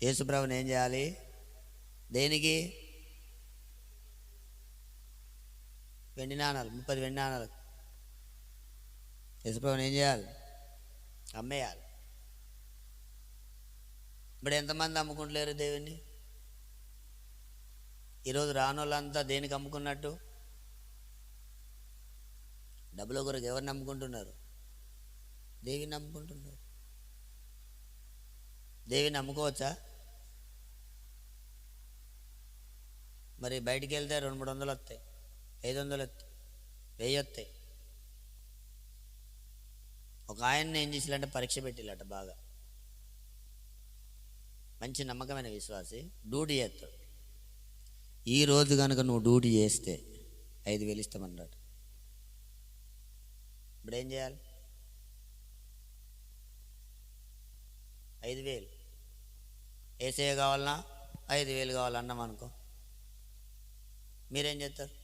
యేసుప్రభుని ఏం చేయాలి? దేనికి? వెండి నాణాలు, 30 వెండి నాణాలు. యేసుప్రభుని ఏం చేయాలి? అమ్మేయాలి. ఇప్పుడు ఎంతమంది అమ్ముకుంటలేరు దేవుణ్ణి? ఈరోజు రానోళ్ళంతా దేనికి అమ్ముకున్నట్టు? డబ్బుల కొరకు ఎవరిని నమ్ముకుంటున్నారు? దేవిని నమ్ముకుంటున్నారు. దేవిని నమ్ముకోవచ్చా? మరి బయటికి వెళ్తే 200-300 వస్తాయి, 500 వస్తాయి, 1000 వస్తాయి. ఒక ఆయన్ని ఏం చేసిలంటే పరీక్ష పెట్టిలట బాగా. మంచి నమ్మకమైన విశ్వాసి డ్యూటీ చేస్తాడు. ఈరోజు కనుక నువ్వు డ్యూటీ చేస్తే 5,000 ఇస్తామన్నాడు. ఇప్పుడు ఏం చేయాలి? 5,000 ఏసే కావాలన్నా 5,000 కావాలన్నాం అనుకో, మీరేం చేస్తారు?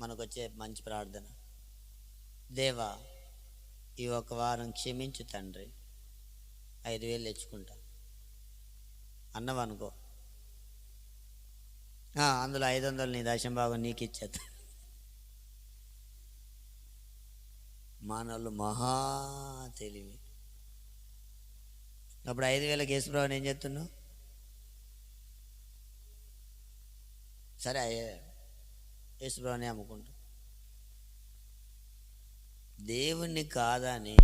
మనకు వచ్చే మంచి ప్రార్థన, దేవా ఈ ఒక వారం క్షమించు తండ్రి, 5,000 తెచ్చుకుంటా అన్నావు అనుకో, అందులో 500 నీ దశం భాగం నీకు ఇచ్చేస్తా. మానవులు మహా తెలివి. అప్పుడు 5,000 యేసుప్రభుని ఏం చేస్తున్నావు? సరే యేసుప్రభుని అమ్ముకుంటా. దేవుణ్ణి కాదని